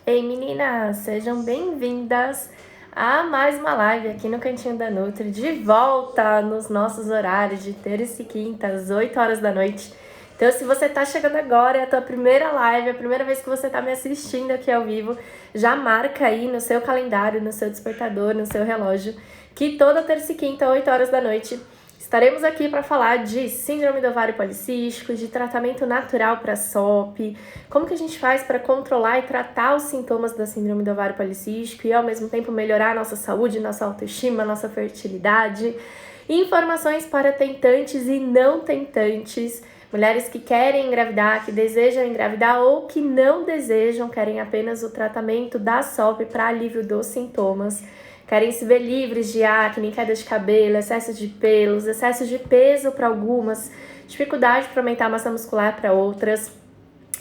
Ei meninas, sejam bem-vindas a mais uma live aqui no Cantinho da Nutri, de volta nos nossos horários de terça e quinta, às 8 horas da noite. Então, se você tá chegando agora, é a tua primeira live, a primeira vez que você tá me assistindo aqui ao vivo, já marca aí no seu calendário, no seu despertador, no seu relógio, que toda terça e quinta, 8 horas da noite, estaremos aqui para falar de síndrome do ovário policístico, de tratamento natural para SOP, como que a gente faz para controlar e tratar os sintomas da síndrome do ovário policístico e ao mesmo tempo melhorar a nossa saúde, nossa autoestima, nossa fertilidade. Informações para tentantes e não tentantes, mulheres que querem engravidar, que desejam engravidar ou que não desejam, querem apenas o tratamento da SOP para alívio dos sintomas. Querem se ver livres de acne, queda de cabelo, excesso de pelos, excesso de peso para algumas, dificuldade para aumentar a massa muscular para outras.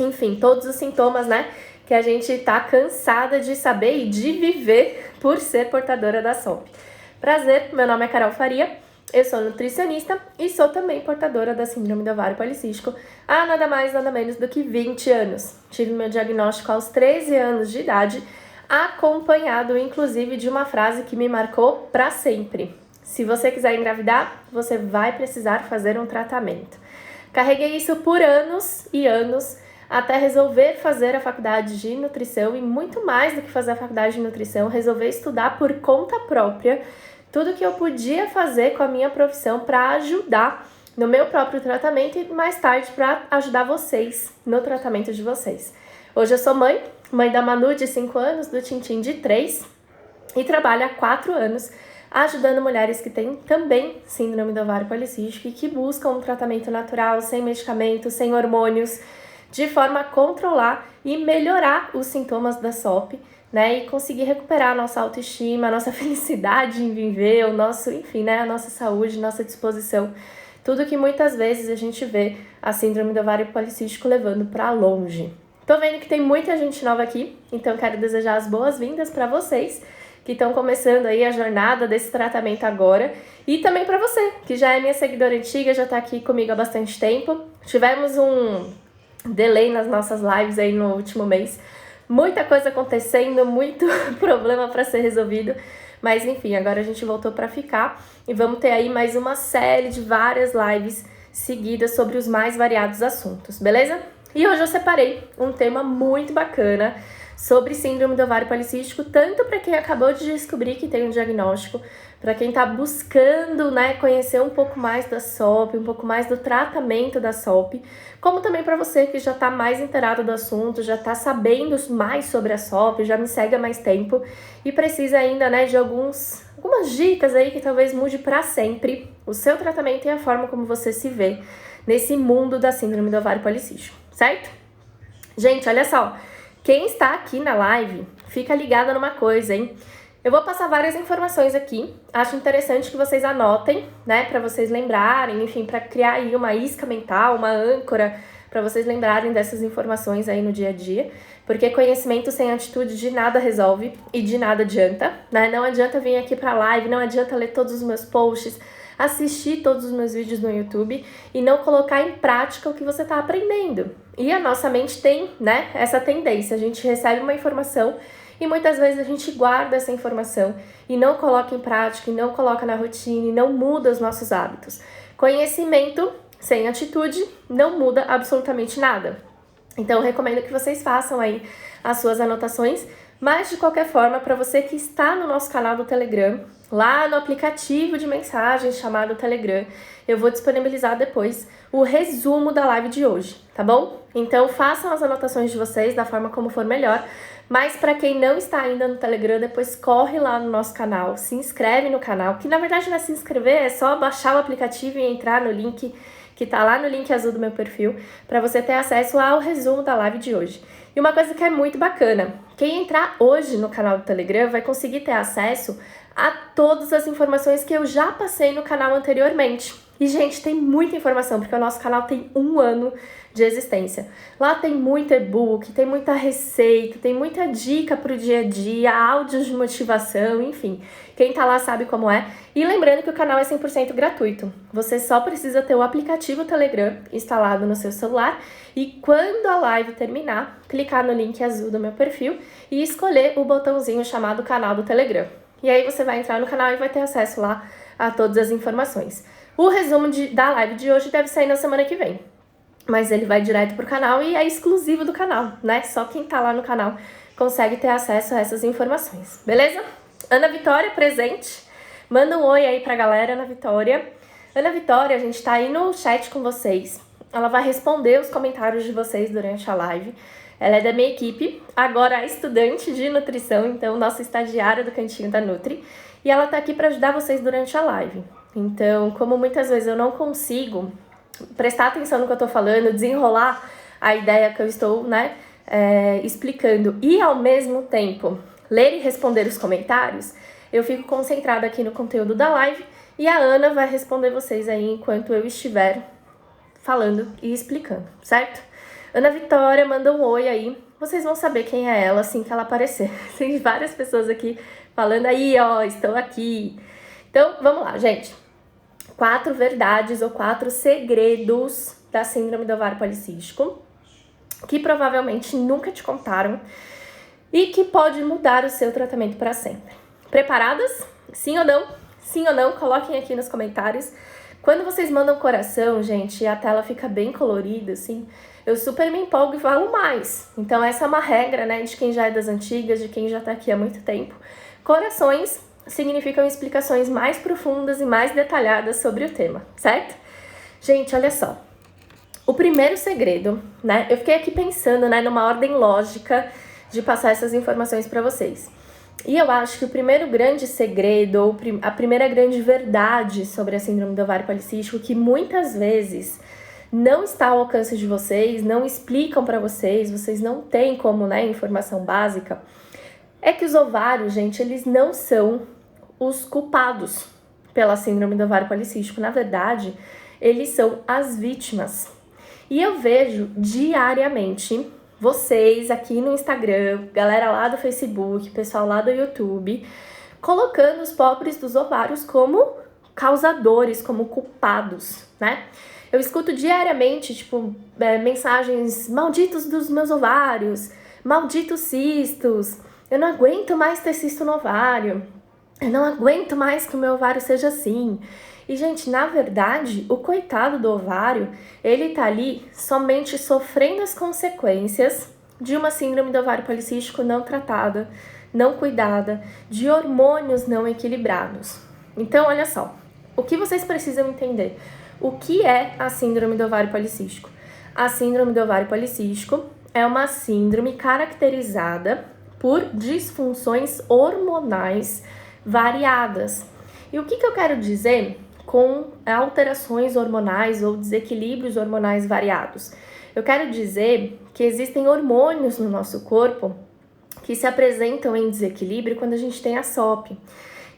Enfim, todos os sintomas, né, que a gente tá cansada de saber e de viver por ser portadora da SOP. Prazer, meu nome é Carol Faria, eu sou nutricionista e sou também portadora da síndrome do ovário policístico há nada mais, nada menos do que 20 anos. Tive meu diagnóstico aos 13 anos de idade, acompanhado inclusive de uma frase que me marcou para sempre. Se você quiser engravidar, você vai precisar fazer um tratamento. Carreguei isso por anos e anos, até resolver fazer a faculdade de nutrição e muito mais do que fazer a faculdade de nutrição, resolver estudar por conta própria tudo que eu podia fazer com a minha profissão para ajudar no meu próprio tratamento e mais tarde para ajudar vocês no tratamento de vocês. Hoje eu sou mãe da Manu de 5 anos, do Tintim de 3 e trabalho há 4 anos ajudando mulheres que têm também síndrome do ovário policístico e que buscam um tratamento natural, sem medicamentos, sem hormônios, de forma a controlar e melhorar os sintomas da SOP, né, e conseguir recuperar a nossa autoestima, a nossa felicidade em viver, o nosso, enfim, né, a nossa saúde, nossa disposição, tudo que muitas vezes a gente vê a síndrome do ovário policístico levando para longe. Tô vendo que tem muita gente nova aqui, então quero desejar as boas-vindas para vocês que estão começando aí a jornada desse tratamento agora e também para você, que já é minha seguidora antiga, já tá aqui comigo há bastante tempo. Tivemos um delay nas nossas lives aí no último mês, muita coisa acontecendo, muito problema para ser resolvido, mas enfim, agora a gente voltou para ficar e vamos ter aí mais uma série de várias lives seguidas sobre os mais variados assuntos, beleza? E hoje eu separei um tema muito bacana sobre síndrome do ovário policístico, tanto para quem acabou de descobrir que tem um diagnóstico, para quem está buscando, né, conhecer um pouco mais da SOP, um pouco mais do tratamento da SOP, como também para você que já está mais inteirado do assunto, já está sabendo mais sobre a SOP, já me segue há mais tempo e precisa ainda, né, de algumas dicas aí que talvez mude para sempre o seu tratamento e a forma como você se vê nesse mundo da síndrome do ovário policístico, certo? Gente, olha só, quem está aqui na live, fica ligada numa coisa, hein? Eu vou passar várias informações aqui, acho interessante que vocês anotem, né, para vocês lembrarem, enfim, para criar aí uma isca mental, uma âncora, para vocês lembrarem dessas informações aí no dia a dia, porque conhecimento sem atitude de nada resolve e de nada adianta, né? Não adianta vir aqui para a live, não adianta ler todos os meus posts, assistir todos os meus vídeos no YouTube e não colocar em prática o que você está aprendendo. E a nossa mente tem, né, essa tendência, a gente recebe uma informação e muitas vezes a gente guarda essa informação e não coloca em prática, e não coloca na rotina, e não muda os nossos hábitos. Conhecimento sem atitude não muda absolutamente nada. Então eu recomendo que vocês façam aí as suas anotações, mas de qualquer forma, para você que está no nosso canal do Telegram, lá no aplicativo de mensagens chamado Telegram, eu vou disponibilizar depois o resumo da live de hoje, tá bom? Então façam as anotações de vocês da forma como for melhor, mas para quem não está ainda no Telegram, depois corre lá no nosso canal, se inscreve no canal, que na verdade não é se inscrever, é só baixar o aplicativo e entrar no link que tá lá no link azul do meu perfil, para você ter acesso ao resumo da live de hoje. E uma coisa que é muito bacana, quem entrar hoje no canal do Telegram vai conseguir ter acesso a todas as informações que eu já passei no canal anteriormente. E, gente, tem muita informação, porque o nosso canal tem 1 ano de existência. Lá tem muito e-book, tem muita receita, tem muita dica pro dia a dia, áudios de motivação, enfim. Quem tá lá sabe como é. E lembrando que o canal é 100% gratuito. Você só precisa ter o aplicativo Telegram instalado no seu celular e quando a live terminar, clicar no link azul do meu perfil e escolher o botãozinho chamado canal do Telegram. E aí você vai entrar no canal e vai ter acesso lá a todas as informações. O resumo da live de hoje deve sair na semana que vem, mas ele vai direto pro canal e é exclusivo do canal, né? Só quem tá lá no canal consegue ter acesso a essas informações, beleza? Ana Vitória, presente. Manda um oi aí pra galera, Ana Vitória. Ana Vitória, a gente tá aí no chat com vocês. Ela vai responder os comentários de vocês durante a live. Ela é da minha equipe, agora é estudante de nutrição, então nossa estagiária do Cantinho da Nutri. E ela tá aqui para ajudar vocês durante a live. Então, como muitas vezes eu não consigo prestar atenção no que eu tô falando, desenrolar a ideia que eu estou, explicando e ao mesmo tempo ler e responder os comentários, eu fico concentrada aqui no conteúdo da live e a Ana vai responder vocês aí enquanto eu estiver falando e explicando, certo? Ana Vitória, manda um oi aí, vocês vão saber quem é ela assim que ela aparecer. Tem várias pessoas aqui falando aí, ó, estou aqui. Então, vamos lá, gente. 4 verdades ou 4 segredos da síndrome do ovário policístico que provavelmente nunca te contaram e que pode mudar o seu tratamento para sempre. Preparadas? Sim ou não? Sim ou não? Coloquem aqui nos comentários. Quando vocês mandam coração, gente, a tela fica bem colorida, assim, eu super me empolgo e falo mais. Então essa é uma regra, né, de quem já é das antigas, de quem já tá aqui há muito tempo. Corações significam explicações mais profundas e mais detalhadas sobre o tema, certo? Gente, olha só. O primeiro segredo, né? Eu fiquei aqui pensando, né, numa ordem lógica de passar essas informações para vocês. E eu acho que o primeiro grande segredo, ou a primeira grande verdade sobre a síndrome do ovário policístico, que muitas vezes não está ao alcance de vocês, não explicam para vocês, vocês não têm como, né, informação básica, é que os ovários, gente, eles não são os culpados pela síndrome do ovário policístico. Na verdade, eles são as vítimas. E eu vejo diariamente vocês aqui no Instagram, galera lá do Facebook, pessoal lá do YouTube, colocando os pobres dos ovários como causadores, como culpados, né? Eu escuto diariamente, mensagens: malditos dos meus ovários, malditos cistos, eu não aguento mais ter cisto no ovário, eu não aguento mais que o meu ovário seja assim. E, gente, na verdade, o coitado do ovário, ele tá ali somente sofrendo as consequências de uma síndrome do ovário policístico não tratada, não cuidada, de hormônios não equilibrados. Então, olha só, o que vocês precisam entender? O que é a síndrome do ovário policístico? A síndrome do ovário policístico é uma síndrome caracterizada por disfunções hormonais variadas. E o que eu quero dizer com alterações hormonais ou desequilíbrios hormonais variados? Eu quero dizer que existem hormônios no nosso corpo que se apresentam em desequilíbrio quando a gente tem a SOP.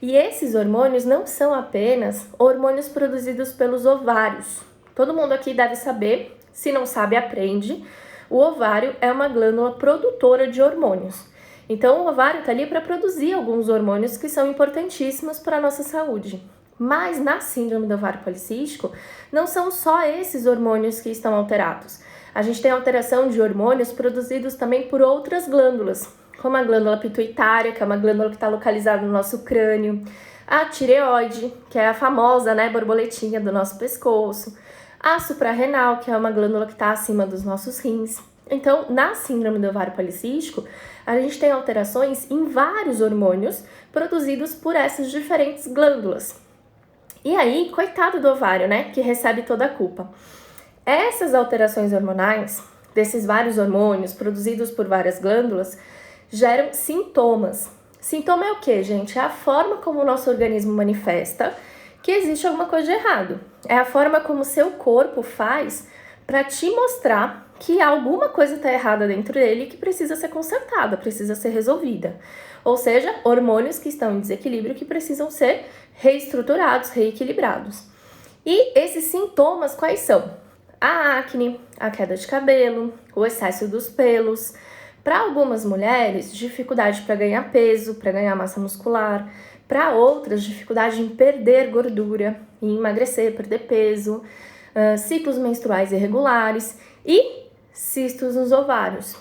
E esses hormônios não são apenas hormônios produzidos pelos ovários. Todo mundo aqui deve saber, se não sabe, aprende. O ovário é uma glândula produtora de hormônios. Então, o ovário está ali para produzir alguns hormônios que são importantíssimos para a nossa saúde. Mas na síndrome do ovário policístico, não são só esses hormônios que estão alterados. A gente tem alteração de hormônios produzidos também por outras glândulas, como a glândula pituitária, que é uma glândula que está localizada no nosso crânio, a tireoide, que é a famosa, borboletinha do nosso pescoço, a suprarrenal, que é uma glândula que está acima dos nossos rins. Então, na síndrome do ovário policístico, a gente tem alterações em vários hormônios produzidos por essas diferentes glândulas. E aí, coitado do ovário, que recebe toda a culpa. Essas alterações hormonais, desses vários hormônios produzidos por várias glândulas, geram sintomas. Sintoma é o quê, gente? É a forma como o nosso organismo manifesta que existe alguma coisa de errado. É a forma como o seu corpo faz para te mostrar que alguma coisa está errada dentro dele e que precisa ser consertada, precisa ser resolvida. Ou seja, hormônios que estão em desequilíbrio que precisam ser reestruturados, reequilibrados. E esses sintomas quais são? A acne, a queda de cabelo, o excesso dos pelos. Para algumas mulheres, dificuldade para ganhar peso, para ganhar massa muscular. Para outras, dificuldade em perder gordura, em emagrecer, perder peso, ciclos menstruais irregulares e cistos nos ovários.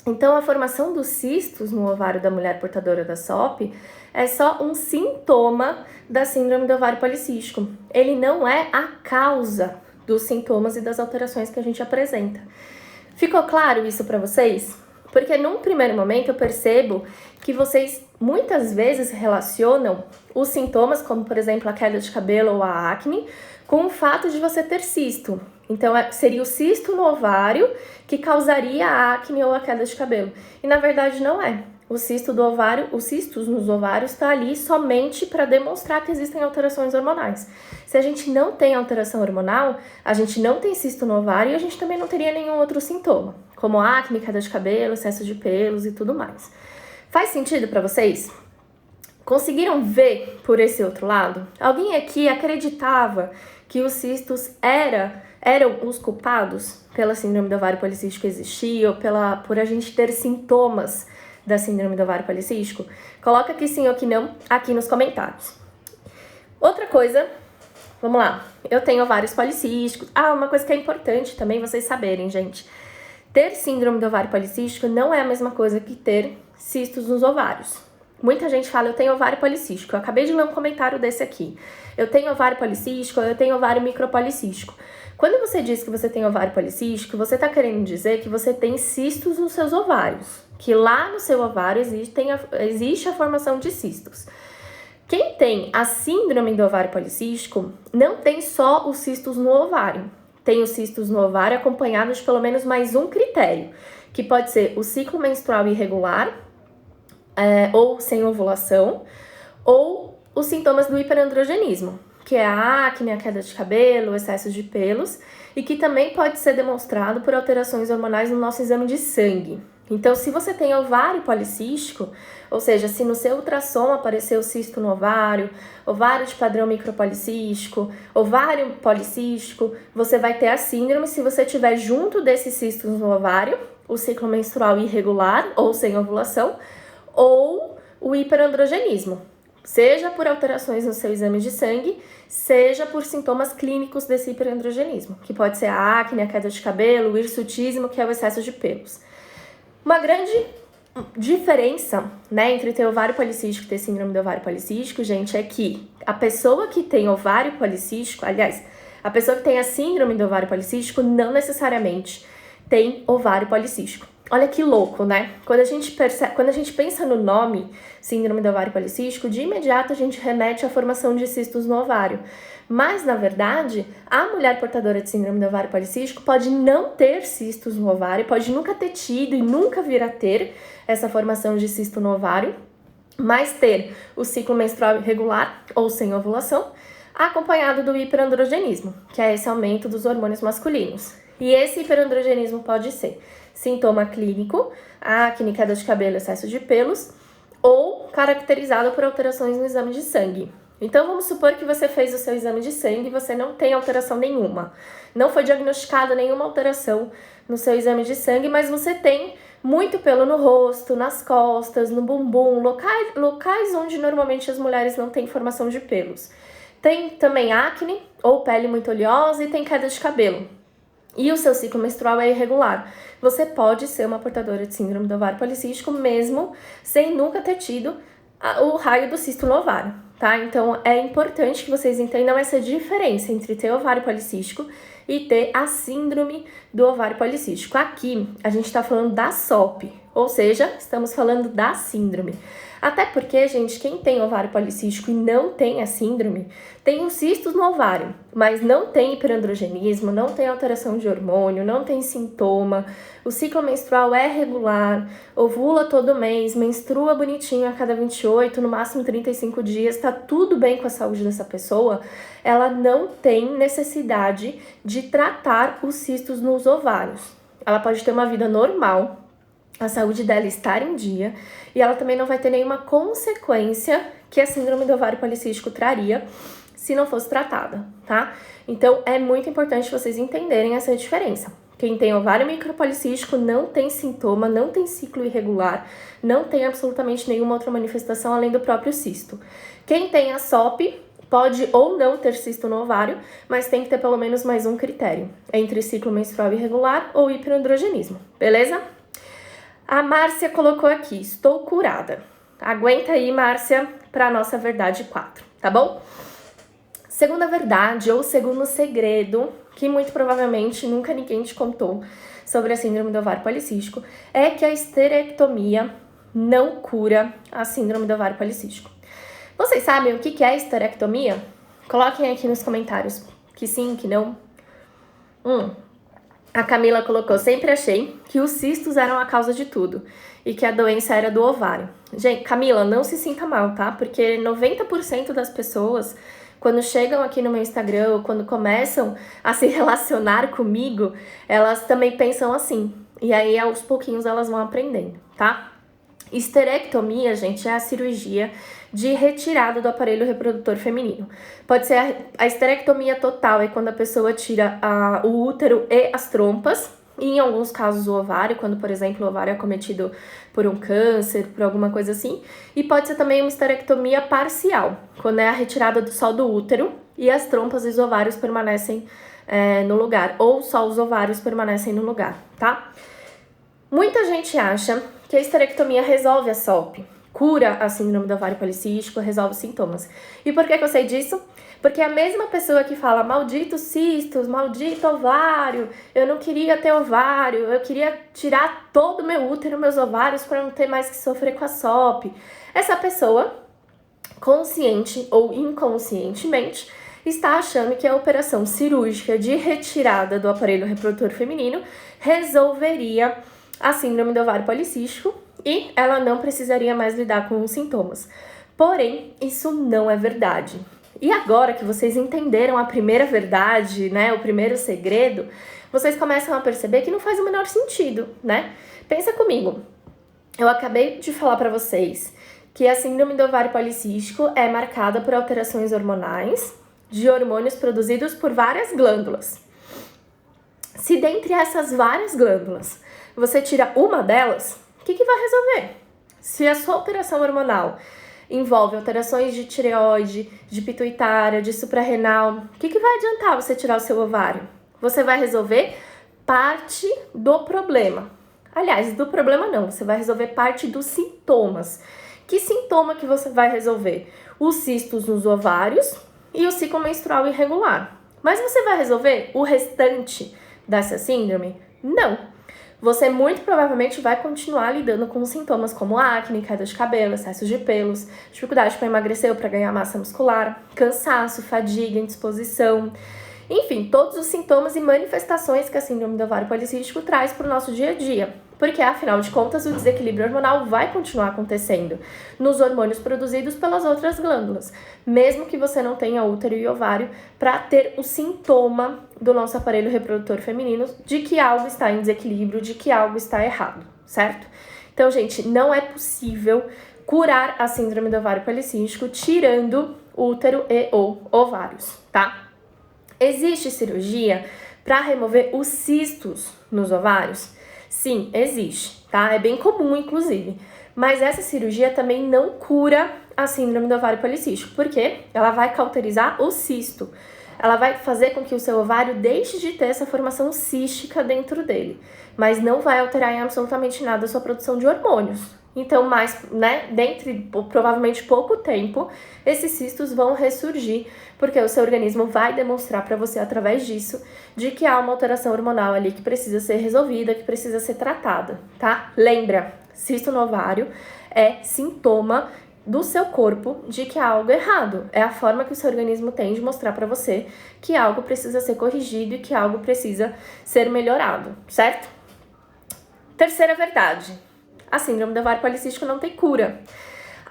Então, a formação dos cistos no ovário da mulher portadora da SOP é só um sintoma da síndrome do ovário policístico. Ele não é a causa dos sintomas e das alterações que a gente apresenta. Ficou claro isso para vocês? Porque num primeiro momento eu percebo que vocês muitas vezes relacionam os sintomas, como por exemplo a queda de cabelo ou a acne, com o fato de você ter cisto. Então seria o cisto no ovário que causaria a acne ou a queda de cabelo. E na verdade não é. O cisto do ovário, os cistos nos ovários está ali somente para demonstrar que existem alterações hormonais. Se a gente não tem alteração hormonal, a gente não tem cisto no ovário e a gente também não teria nenhum outro sintoma, como acne, queda de cabelo, excesso de pelos e tudo mais. Faz sentido para vocês? Conseguiram ver por esse outro lado? Alguém aqui acreditava que os cistos eram os culpados pela síndrome do ovário policístico que existia ou por a gente ter sintomas da síndrome do ovário policístico? Coloca que sim ou que não aqui nos comentários. Outra coisa, vamos lá, eu tenho ovários policísticos. Uma coisa que é importante também vocês saberem, gente. Ter síndrome do ovário policístico não é a mesma coisa que ter cistos nos ovários. Muita gente fala, eu tenho ovário policístico. Eu acabei de ler um comentário desse aqui. Eu tenho ovário policístico, eu tenho ovário micropolicístico. Quando você diz que você tem ovário policístico, você está querendo dizer que você tem cistos nos seus ovários. Que lá no seu ovário existe a formação de cistos. Quem tem a síndrome do ovário policístico não tem só os cistos no ovário. Tem os cistos no ovário acompanhados de pelo menos mais um critério, que pode ser o ciclo menstrual irregular, ou sem ovulação, ou os sintomas do hiperandrogenismo, que é a acne, a queda de cabelo, o excesso de pelos, e que também pode ser demonstrado por alterações hormonais no nosso exame de sangue. Então, se você tem ovário policístico, ou seja, se no seu ultrassom apareceu cisto no ovário, ovário de padrão micropolicístico, ovário policístico, você vai ter a síndrome se você tiver junto desses cistos no ovário o ciclo menstrual irregular ou sem ovulação, ou o hiperandrogenismo, seja por alterações no seu exame de sangue, seja por sintomas clínicos desse hiperandrogenismo, que pode ser a acne, a queda de cabelo, o hirsutismo, que é o excesso de pelos. Uma grande diferença, entre ter ovário policístico e ter síndrome do ovário policístico, gente, é que a pessoa que tem ovário policístico, aliás, a pessoa que tem a síndrome do ovário policístico não necessariamente tem ovário policístico. Olha que louco, né? Quando a gente pensa no nome síndrome do ovário policístico, de imediato a gente remete à formação de cistos no ovário. Mas, na verdade, a mulher portadora de síndrome do ovário policístico pode não ter cistos no ovário, pode nunca ter tido e nunca vir a ter essa formação de cisto no ovário, mas ter o ciclo menstrual irregular ou sem ovulação, acompanhado do hiperandrogenismo, que é esse aumento dos hormônios masculinos. E esse hiperandrogenismo pode ser sintoma clínico, acne, queda de cabelo, excesso de pelos, ou caracterizado por alterações no exame de sangue. Então, vamos supor que você fez o seu exame de sangue e você não tem alteração nenhuma. Não foi diagnosticada nenhuma alteração no seu exame de sangue, mas você tem muito pelo no rosto, nas costas, no bumbum, locais onde normalmente as mulheres não têm formação de pelos. Tem também acne ou pele muito oleosa e tem queda de cabelo. E o seu ciclo menstrual é irregular. Você pode ser uma portadora de síndrome do ovário policístico mesmo sem nunca ter tido o raio do cisto no ovário, tá? Então, é importante que vocês entendam essa diferença entre ter ovário policístico e ter a síndrome do ovário policístico. Aqui, a gente tá falando da SOP, ou seja, estamos falando da síndrome. Até porque, gente, quem tem ovário policístico e não tem a síndrome, tem os cistos no ovário, mas não tem hiperandrogenismo, não tem alteração de hormônio, não tem sintoma, o ciclo menstrual é regular, ovula todo mês, menstrua bonitinho a cada 28, no máximo 35 dias, tá tudo bem com a saúde dessa pessoa, ela não tem necessidade de tratar os cistos nos ovários. Ela pode ter uma vida normal, a saúde dela estar em dia, e ela também não vai ter nenhuma consequência que a síndrome do ovário policístico traria se não fosse tratada, tá? Então, é muito importante vocês entenderem essa diferença. Quem tem ovário micropolicístico não tem sintoma, não tem ciclo irregular, não tem absolutamente nenhuma outra manifestação além do próprio cisto. Quem tem a SOP pode ou não ter cisto no ovário, mas tem que ter pelo menos mais um critério, entre ciclo menstrual irregular ou hiperandrogenismo, beleza? A Márcia colocou aqui, estou curada. Aguenta aí, Márcia, para a nossa verdade 4, tá bom? Segunda verdade ou segundo segredo, que muito provavelmente nunca ninguém te contou sobre a síndrome do ovário policístico, é que a esterectomia não cura a síndrome do ovário policístico. Vocês sabem o que é esterectomia? Coloquem aqui nos comentários que sim, que não. A Camila colocou, sempre achei que os cistos eram a causa de tudo e que a doença era do ovário. Gente, Camila, não se sinta mal, tá? Porque 90% das pessoas, quando chegam aqui no meu Instagram ou quando começam a se relacionar comigo, elas também pensam assim. E aí, aos pouquinhos, elas vão aprendendo, tá? Esterectomia, gente, é a cirurgia de retirada do aparelho reprodutor feminino. Pode ser a esterectomia total, é quando a pessoa tira o útero e as trompas, e em alguns casos o ovário, quando, por exemplo, o ovário é acometido por um câncer, por alguma coisa assim. E pode ser também uma esterectomia parcial, quando é a retirada só do útero e as trompas e os ovários permanecem no lugar, ou só os ovários permanecem no lugar, tá? Muita gente acha que a esterectomia resolve a SOP, cura a síndrome do ovário policístico, resolve os sintomas. E por que eu sei disso? Porque a mesma pessoa que fala maldito cistos, maldito ovário, eu não queria ter ovário, eu queria tirar todo o meu útero, meus ovários para não ter mais que sofrer com a SOP. Essa pessoa, consciente ou inconscientemente, está achando que a operação cirúrgica de retirada do aparelho reprodutor feminino resolveria a síndrome do ovário policístico e ela não precisaria mais lidar com os sintomas. Porém, isso não é verdade. E agora que vocês entenderam a primeira verdade, né, o primeiro segredo, vocês começam a perceber que não faz o menor sentido, né? Pensa comigo. Eu acabei de falar para vocês que a síndrome do ovário policístico é marcada por alterações hormonais de hormônios produzidos por várias glândulas. Se dentre essas várias glândulas você tira uma delas, o que vai resolver? Se a sua alteração hormonal envolve alterações de tireoide, de pituitária, de suprarrenal, o que vai adiantar você tirar o seu ovário? Você vai resolver parte do problema. Aliás, do problema não, você vai resolver parte dos sintomas. Que sintoma que você vai resolver? Os cistos nos ovários e o ciclo menstrual irregular. Mas você vai resolver o restante dessa síndrome? Não. Você muito provavelmente vai continuar lidando com sintomas como acne, queda de cabelo, excesso de pelos, dificuldade para emagrecer ou para ganhar massa muscular, cansaço, fadiga, indisposição. Enfim, todos os sintomas e manifestações que a síndrome do ovário policístico traz para o nosso dia a dia. Porque, afinal de contas, o desequilíbrio hormonal vai continuar acontecendo nos hormônios produzidos pelas outras glândulas, mesmo que você não tenha útero e ovário, para ter o sintoma do nosso aparelho reprodutor feminino de que algo está em desequilíbrio, de que algo está errado, certo? Então, gente, não é possível curar a síndrome do ovário policístico tirando útero e ou ovários, tá? Existe cirurgia para remover os cistos nos ovários? Sim, existe, tá? É bem comum, inclusive. Mas essa cirurgia também não cura a síndrome do ovário policístico, porque ela vai cauterizar o cisto. Ela vai fazer com que o seu ovário deixe de ter essa formação cística dentro dele, mas não vai alterar em absolutamente nada a sua produção de hormônios. Então, dentro de provavelmente pouco tempo, esses cistos vão ressurgir, porque o seu organismo vai demonstrar para você, através disso, de que há uma alteração hormonal ali que precisa ser resolvida, que precisa ser tratada, tá? Lembra, cisto no ovário é sintoma do seu corpo de que há algo errado. É a forma que o seu organismo tem de mostrar para você que algo precisa ser corrigido e que algo precisa ser melhorado, certo? Terceira verdade. A síndrome do ovário policístico não tem cura.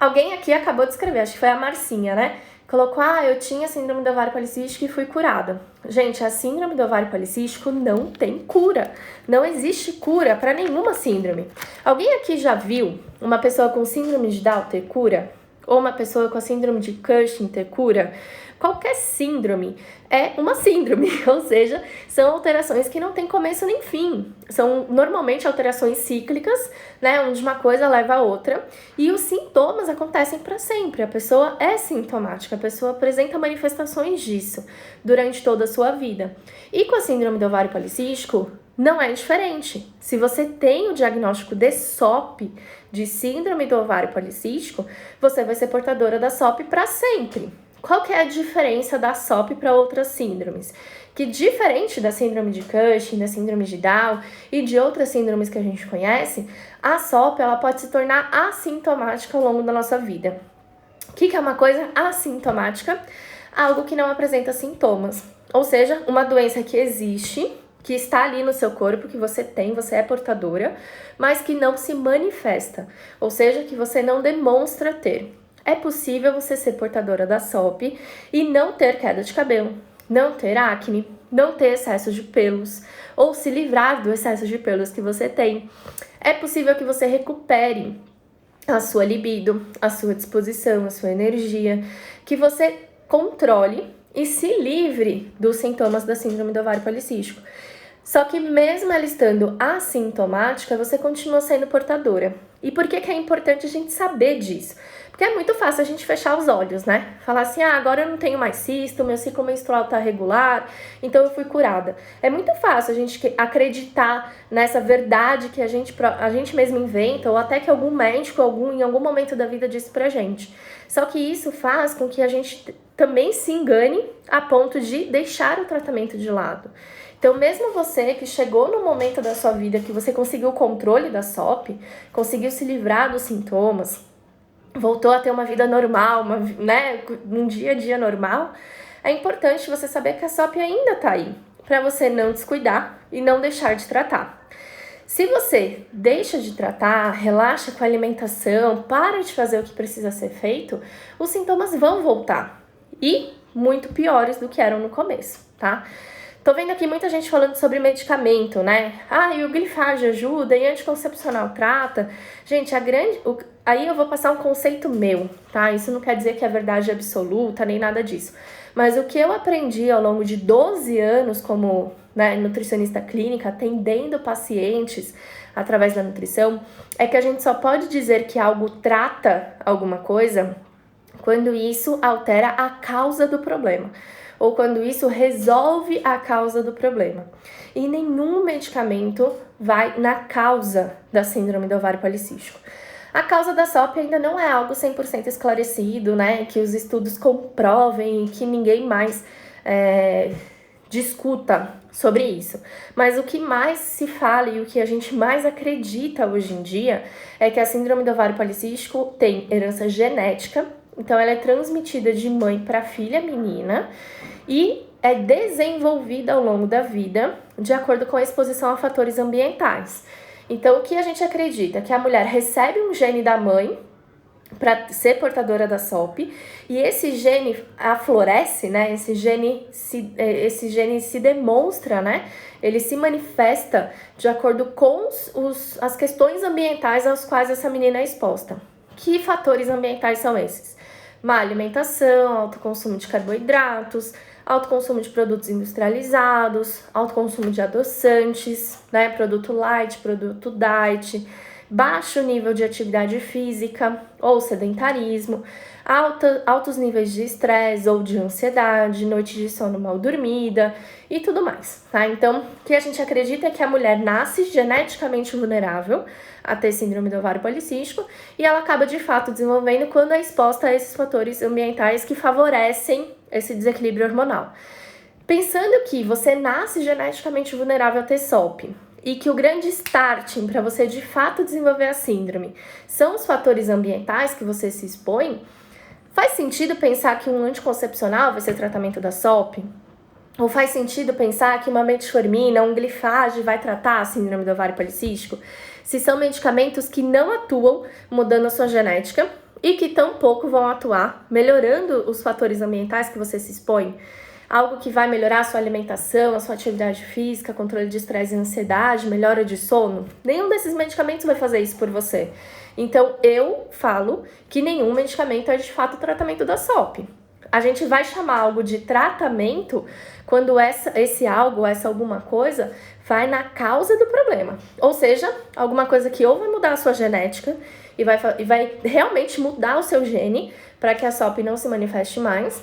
Alguém aqui acabou de escrever, acho que foi a Marcinha, né? Colocou, eu tinha síndrome do ovário policístico e fui curada. Gente, a síndrome do ovário policístico não tem cura. Não existe cura para nenhuma síndrome. Alguém aqui já viu uma pessoa com síndrome de Down ter cura? ou uma pessoa com a síndrome de Cushing ter cura? Qualquer síndrome é uma síndrome, ou seja, são alterações que não têm começo nem fim. São normalmente alterações cíclicas, né, onde uma coisa leva a outra, e os sintomas acontecem para sempre. A pessoa é sintomática, a pessoa apresenta manifestações disso durante toda a sua vida. E com a síndrome do ovário policístico, não é diferente. Se você tem o diagnóstico de SOP, de síndrome do ovário policístico, você vai ser portadora da SOP para sempre. Qual que é a diferença da SOP para outras síndromes? Que diferente da síndrome de Cushing, da síndrome de Down e de outras síndromes que a gente conhece, a SOP ela pode se tornar assintomática ao longo da nossa vida. O que é uma coisa assintomática? Algo que não apresenta sintomas. Ou seja, uma doença que existe, que está ali no seu corpo, que você tem, você é portadora, mas que não se manifesta. Ou seja, que você não demonstra ter. É possível você ser portadora da SOP e não ter queda de cabelo, não ter acne, não ter excesso de pelos ou se livrar do excesso de pelos que você tem. É possível que você recupere a sua libido, a sua disposição, a sua energia, que você controle e se livre dos sintomas da síndrome do ovário policístico. Só que mesmo ela estando assintomática, você continua sendo portadora. E por que é importante a gente saber disso? Porque é muito fácil a gente fechar os olhos, né? Falar assim, agora eu não tenho mais cisto, meu ciclo menstrual tá regular, então eu fui curada. É muito fácil a gente acreditar nessa verdade que a gente mesmo inventa, ou até que algum médico em algum momento da vida disse pra gente. Só que isso faz com que a gente também se engane a ponto de deixar o tratamento de lado. Então, mesmo você que chegou no momento da sua vida que você conseguiu o controle da SOP, conseguiu se livrar dos sintomas, voltou a ter uma vida normal, um dia a dia normal, é importante você saber que a SOP ainda tá aí, para você não descuidar e não deixar de tratar. Se você deixa de tratar, relaxa com a alimentação, para de fazer o que precisa ser feito, os sintomas vão voltar e muito piores do que eram no começo, tá? Tô vendo aqui muita gente falando sobre medicamento, né? E o glifage ajuda, e anticoncepcional trata. Gente, aí eu vou passar um conceito meu, tá? Isso não quer dizer que é verdade absoluta, nem nada disso. Mas o que eu aprendi ao longo de 12 anos como nutricionista clínica, atendendo pacientes através da nutrição, é que a gente só pode dizer que algo trata alguma coisa quando isso altera a causa do problema, ou quando isso resolve a causa do problema. E nenhum medicamento vai na causa da síndrome do ovário policístico. A causa da SOP ainda não é algo 100% esclarecido, né? Que os estudos comprovem e que ninguém mais discuta sobre isso. Mas o que mais se fala e o que a gente mais acredita hoje em dia é que a síndrome do ovário policístico tem herança genética, então ela é transmitida de mãe para filha menina e é desenvolvida ao longo da vida de acordo com a exposição a fatores ambientais. Então, o que a gente acredita? Que a mulher recebe um gene da mãe para ser portadora da SOP e esse gene aflorece, né? Esse gene se demonstra, né? Ele se manifesta de acordo com as questões ambientais às quais essa menina é exposta. Que fatores ambientais são esses? Má alimentação, alto consumo de carboidratos, alto consumo de produtos industrializados, alto consumo de adoçantes, né, produto light, produto diet, baixo nível de atividade física ou sedentarismo, altos níveis de estresse ou de ansiedade, noite de sono mal dormida e tudo mais, tá? Então, o que a gente acredita é que a mulher nasce geneticamente vulnerável a ter síndrome do ovário policístico e ela acaba de fato desenvolvendo quando é exposta a esses fatores ambientais que favorecem esse desequilíbrio hormonal. Pensando que você nasce geneticamente vulnerável a ter SOP e que o grande starting para você de fato desenvolver a síndrome são os fatores ambientais que você se expõe, faz sentido pensar que um anticoncepcional vai ser tratamento da SOP? Ou faz sentido pensar que uma metformina, um glifage vai tratar a síndrome do ovário policístico? Se são medicamentos que não atuam mudando a sua genética e que tampouco vão atuar melhorando os fatores ambientais que você se expõe, algo que vai melhorar a sua alimentação, a sua atividade física, controle de estresse e ansiedade, melhora de sono, nenhum desses medicamentos vai fazer isso por você. Então, eu falo que nenhum medicamento é de fato o tratamento da SOP. A gente vai chamar algo de tratamento quando esse algo, essa alguma coisa, vai na causa do problema. Ou seja, alguma coisa que ou vai mudar a sua genética e vai realmente mudar o seu gene para que a SOP não se manifeste mais,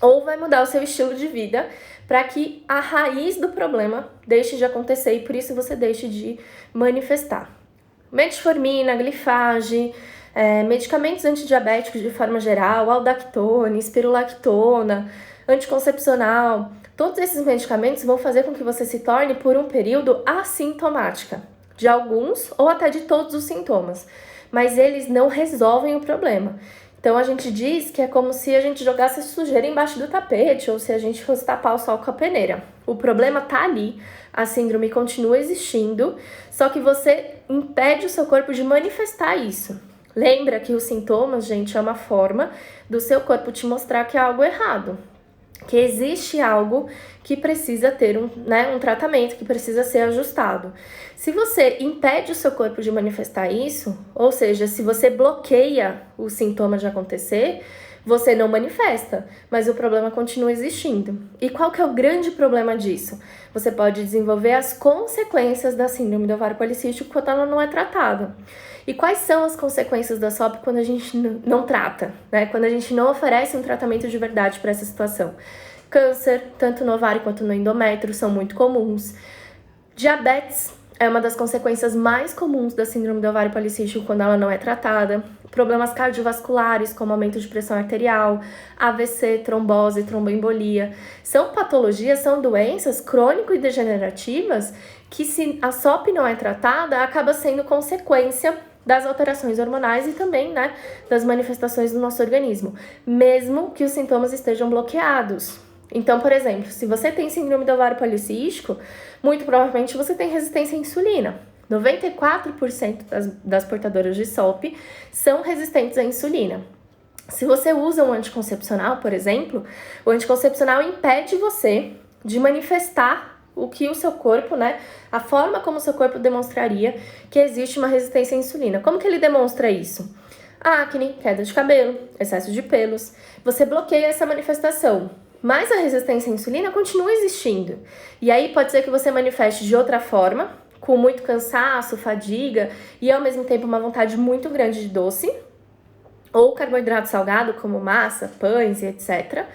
ou vai mudar o seu estilo de vida para que a raiz do problema deixe de acontecer e por isso você deixe de manifestar. Metformina, glifage, medicamentos antidiabéticos de forma geral, aldactone, espirulactona, anticoncepcional, todos esses medicamentos vão fazer com que você se torne por um período assintomática, de alguns ou até de todos os sintomas, mas eles não resolvem o problema. Então a gente diz que é como se a gente jogasse sujeira embaixo do tapete ou se a gente fosse tapar o sol com a peneira. O problema tá ali, a síndrome continua existindo, só que você impede o seu corpo de manifestar isso. Lembra que os sintomas, gente, é uma forma do seu corpo te mostrar que há algo errado, que existe algo que precisa ter um tratamento, que precisa ser ajustado. Se você impede o seu corpo de manifestar isso, ou seja, se você bloqueia o sintoma de acontecer, você não manifesta, mas o problema continua existindo. E qual que é o grande problema disso? Você pode desenvolver as consequências da síndrome do ovário policístico quando ela não é tratada. E quais são as consequências da SOP quando a gente não trata, né? Quando a gente não oferece um tratamento de verdade para essa situação? Câncer, tanto no ovário quanto no endométrio, são muito comuns. Diabetes é uma das consequências mais comuns da síndrome do ovário policístico quando ela não é tratada. Problemas cardiovasculares, como aumento de pressão arterial, AVC, trombose, tromboembolia. São patologias, são doenças crônico e degenerativas que, se a SOP não é tratada, acaba sendo consequência das alterações hormonais e também, das manifestações do nosso organismo, mesmo que os sintomas estejam bloqueados. Então, por exemplo, se você tem síndrome do ovário policístico, muito provavelmente você tem resistência à insulina. 94% das portadoras de SOP são resistentes à insulina. Se você usa um anticoncepcional, por exemplo, o anticoncepcional impede você de manifestar o que o seu corpo, a forma como o seu corpo demonstraria que existe uma resistência à insulina. Como que ele demonstra isso? Acne, queda de cabelo, excesso de pelos. Você bloqueia essa manifestação, mas a resistência à insulina continua existindo. E aí pode ser que você manifeste de outra forma, com muito cansaço, fadiga e ao mesmo tempo uma vontade muito grande de doce, ou carboidrato salgado como massa, pães e etc.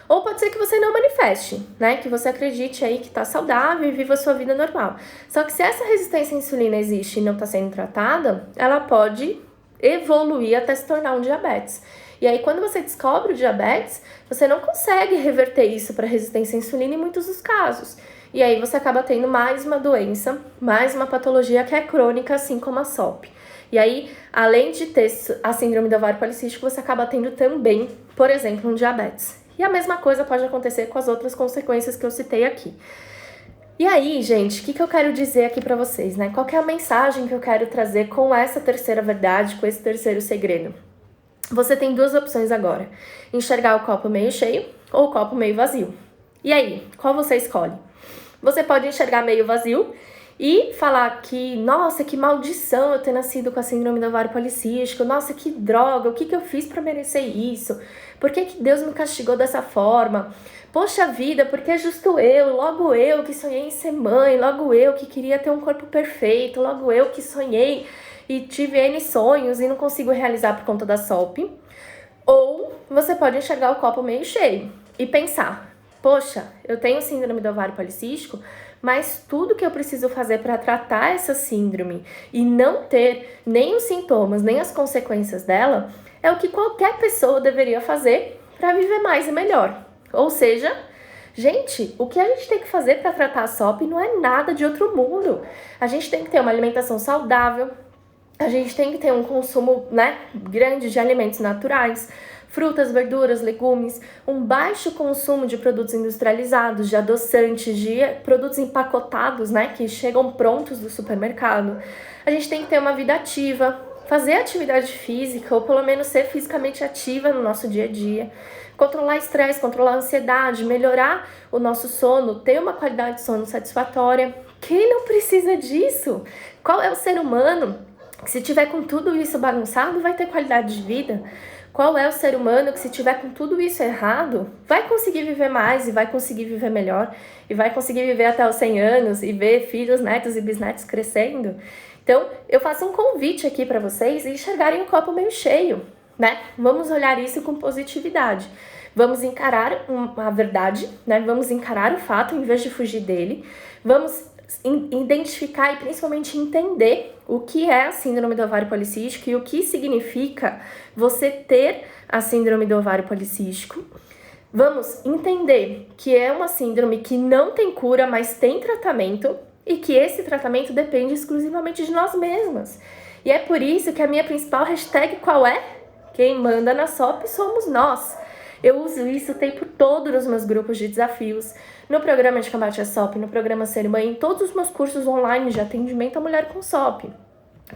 Ou pode ser que você não manifeste, que você acredite aí que está saudável e viva a sua vida normal. Só que se essa resistência à insulina existe e não está sendo tratada, ela pode evoluir até se tornar um diabetes. E aí, quando você descobre o diabetes, você não consegue reverter isso para resistência à insulina em muitos dos casos. E aí você acaba tendo mais uma doença, mais uma patologia que é crônica, assim como a SOP. E aí, além de ter a síndrome do ovário policístico, você acaba tendo também, por exemplo, um diabetes. E a mesma coisa pode acontecer com as outras consequências que eu citei aqui. E aí, gente, o que eu quero dizer aqui pra vocês, Qual que é a mensagem que eu quero trazer com essa terceira verdade, com esse terceiro segredo? Você tem duas opções agora: enxergar o copo meio cheio ou o copo meio vazio. E aí, qual você escolhe? Você pode enxergar meio vazio e falar que, nossa, que maldição eu ter nascido com a síndrome do ovário policístico, nossa, que droga, o que eu fiz pra merecer isso? Por que Deus me castigou dessa forma? Poxa vida, porque justo eu, logo eu que sonhei em ser mãe, logo eu que queria ter um corpo perfeito, logo eu que sonhei e tive N sonhos e não consigo realizar por conta da SOP. Ou você pode enxergar o copo meio cheio e pensar: poxa, eu tenho síndrome do ovário policístico, mas tudo que eu preciso fazer para tratar essa síndrome e não ter nem os sintomas, nem as consequências dela, é o que qualquer pessoa deveria fazer para viver mais e melhor. Ou seja, gente, o que a gente tem que fazer para tratar a SOP não é nada de outro mundo. A gente tem que ter uma alimentação saudável, a gente tem que ter um consumo, grande de alimentos naturais, frutas, verduras, legumes, um baixo consumo de produtos industrializados, de adoçantes, de produtos empacotados, que chegam prontos do supermercado. A gente tem que ter uma vida ativa, fazer atividade física, ou pelo menos ser fisicamente ativa no nosso dia a dia, controlar estresse, controlar a ansiedade, melhorar o nosso sono, ter uma qualidade de sono satisfatória. Quem não precisa disso? Qual é o ser humano Se tiver com tudo isso bagunçado, vai ter qualidade de vida? Qual é o ser humano que, se tiver com tudo isso errado, vai conseguir viver mais e vai conseguir viver melhor e vai conseguir viver até os 100 anos e ver filhos, netos e bisnetos crescendo? Então, eu faço um convite aqui para vocês enxergarem o copo meio cheio, né? Vamos olhar isso com positividade. Vamos encarar a verdade, né? Vamos encarar o fato em vez de fugir dele. Vamos identificar e principalmente entender o que é a síndrome do ovário policístico e o que significa você ter a síndrome do ovário policístico. Vamos entender que é uma síndrome que não tem cura, mas tem tratamento e que esse tratamento depende exclusivamente de nós mesmas. E é por isso que a minha principal hashtag qual é? Quem manda na SOP somos nós. Eu uso isso o tempo todo nos meus grupos de desafios, no programa de combate à SOP, no programa Ser Mãe, em todos os meus cursos online de atendimento à mulher com SOP.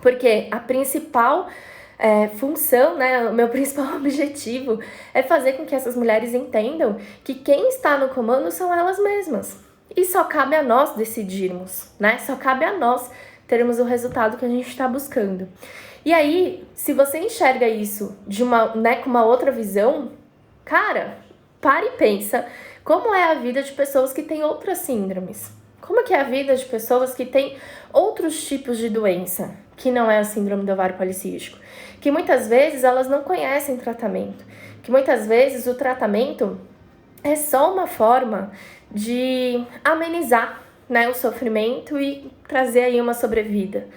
Porque a principal função, né, o meu principal objetivo é fazer com que essas mulheres entendam que quem está no comando são elas mesmas. E só cabe a nós decidirmos, né? Só cabe a nós termos o resultado que a gente está buscando. E aí, se você enxerga isso com uma outra visão, cara, para e pensa como é a vida de pessoas que têm outras síndromes. Como que é a vida de pessoas que têm outros tipos de doença, que não é a síndrome do ovário policístico? Que muitas vezes elas não conhecem tratamento. Que muitas vezes o tratamento é só uma forma de amenizar, né, o sofrimento e trazer aí uma sobrevida.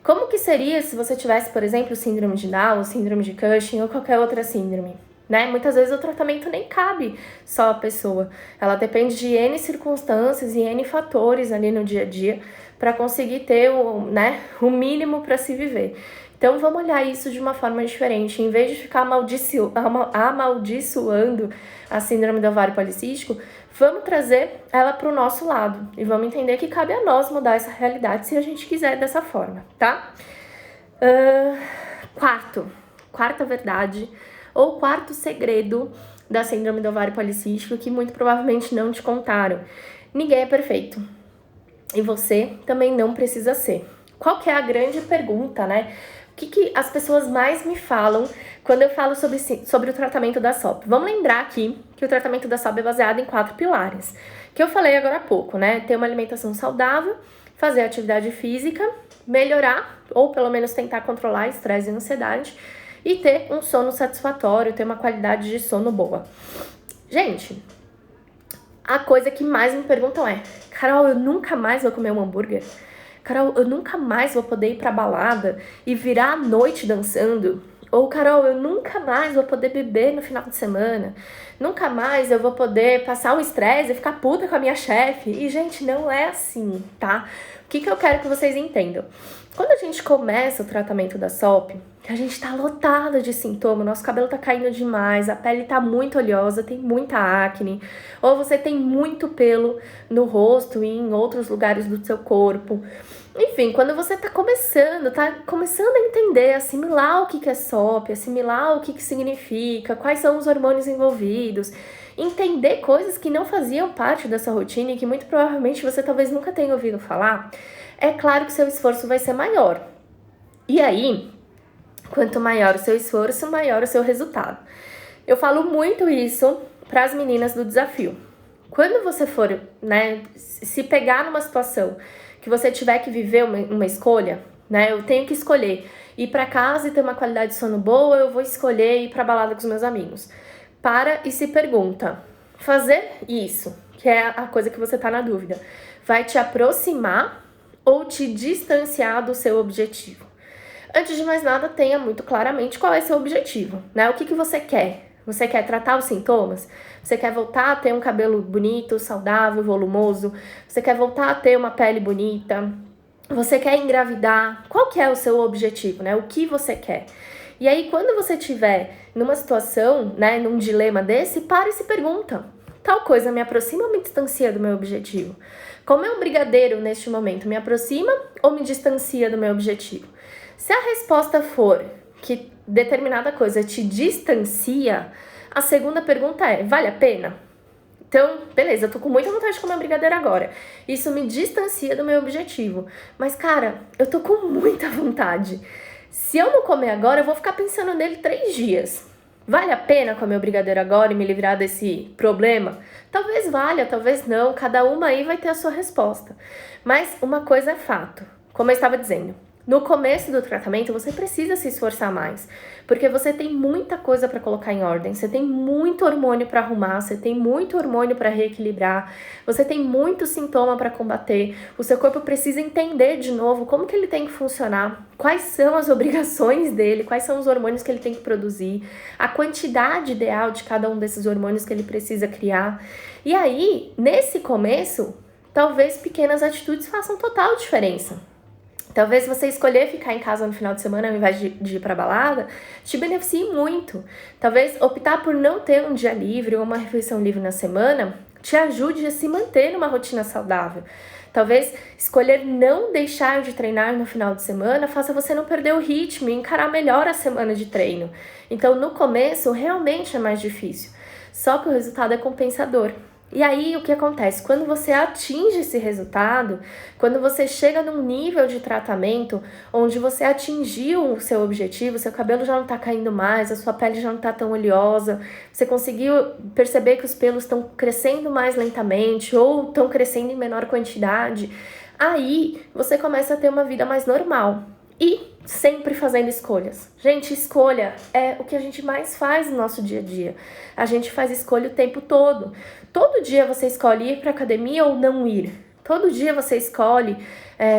Como que seria se você tivesse, por exemplo, síndrome de Down, síndrome de Cushing ou qualquer outra síndrome? Né? Muitas vezes o tratamento nem cabe só a pessoa. Ela depende de N circunstâncias e N fatores ali no dia a dia para conseguir ter o mínimo para se viver. Então vamos olhar isso de uma forma diferente. Em vez de ficar amaldiçoando a síndrome do ovário policístico, vamos trazer ela para o nosso lado. E vamos entender que cabe a nós mudar essa realidade se a gente quiser dessa forma, tá? Quarta verdade, ou quarto segredo da síndrome do ovário policístico que muito provavelmente não te contaram. Ninguém é perfeito. E você também não precisa ser. Qual que é a grande pergunta, né? O que as pessoas mais me falam quando eu falo sobre o tratamento da SOP? Vamos lembrar aqui que o tratamento da SOP é baseado em 4 pilares, que eu falei agora há pouco, né? Ter uma alimentação saudável, fazer atividade física, melhorar, ou pelo menos tentar controlar estresse e ansiedade, e ter um sono satisfatório, ter uma qualidade de sono boa. Gente, a coisa que mais me perguntam é: Carol, eu nunca mais vou comer um hambúrguer? Carol, eu nunca mais vou poder ir pra balada e virar a noite dançando? Ou, Carol, eu nunca mais vou poder beber no final de semana? Nunca mais eu vou poder passar um estresse e ficar puta com a minha chefe? E, gente, não é assim, tá? O que eu quero que vocês entendam? Quando a gente começa o tratamento da SOP, a gente tá lotada de sintomas, nosso cabelo tá caindo demais, a pele tá muito oleosa, tem muita acne, ou você tem muito pelo no rosto e em outros lugares do seu corpo. Enfim, quando você tá começando a entender, assimilar o que é SOP, assimilar o que significa, quais são os hormônios envolvidos, entender coisas que não faziam parte da sua rotina e que muito provavelmente você talvez nunca tenha ouvido falar, é claro que seu esforço vai ser maior. E aí, quanto maior o seu esforço, maior o seu resultado. Eu falo muito isso para as meninas do desafio. Quando você for, se pegar numa situação que você tiver que viver uma escolha, eu tenho que escolher ir para casa e ter uma qualidade de sono boa, eu vou escolher ir para balada com os meus amigos. Para e se pergunta, fazer isso, que é a coisa que você tá na dúvida, vai te aproximar ou te distanciar do seu objetivo? Antes de mais nada, tenha muito claramente qual é seu objetivo, O que você quer? Você quer tratar os sintomas? Você quer voltar a ter um cabelo bonito, saudável, volumoso? Você quer voltar a ter uma pele bonita? Você quer engravidar? Qual que é o seu objetivo, O que você quer? E aí, quando você estiver numa situação, num dilema desse, para e se pergunta: tal coisa me aproxima ou me distancia do meu objetivo? Como é um brigadeiro neste momento? Me aproxima ou me distancia do meu objetivo? Se a resposta for que determinada coisa te distancia, a segunda pergunta é: vale a pena? Então, beleza, eu tô com muita vontade de comer um brigadeiro agora. Isso me distancia do meu objetivo. Mas, cara, eu tô com muita vontade. Se eu não comer agora, eu vou ficar pensando nele 3 dias. Vale a pena comer o brigadeiro agora e me livrar desse problema? Talvez valha, talvez não. Cada uma aí vai ter a sua resposta. Mas uma coisa é fato. Como eu estava dizendo, no começo do tratamento você precisa se esforçar mais, porque você tem muita coisa para colocar em ordem, você tem muito hormônio para arrumar, você tem muito hormônio para reequilibrar, você tem muito sintoma para combater, o seu corpo precisa entender de novo como que ele tem que funcionar, quais são as obrigações dele, quais são os hormônios que ele tem que produzir, a quantidade ideal de cada um desses hormônios que ele precisa criar. E aí, nesse começo, talvez pequenas atitudes façam total diferença. Talvez você escolher ficar em casa no final de semana ao invés de ir pra balada te beneficie muito. Talvez optar por não ter um dia livre ou uma refeição livre na semana te ajude a se manter numa rotina saudável. Talvez escolher não deixar de treinar no final de semana faça você não perder o ritmo e encarar melhor a semana de treino. Então, no começo, realmente é mais difícil. Só que o resultado é compensador. E aí, o que acontece? Quando você atinge esse resultado, quando você chega num nível de tratamento onde você atingiu o seu objetivo, seu cabelo já não tá caindo mais, a sua pele já não tá tão oleosa, você conseguiu perceber que os pelos estão crescendo mais lentamente ou estão crescendo em menor quantidade, aí você começa a ter uma vida mais normal. E sempre fazendo escolhas. Gente, escolha é o que a gente mais faz no nosso dia a dia. A gente faz escolha o tempo todo. Todo dia você escolhe ir para academia ou não ir. Todo dia você escolhe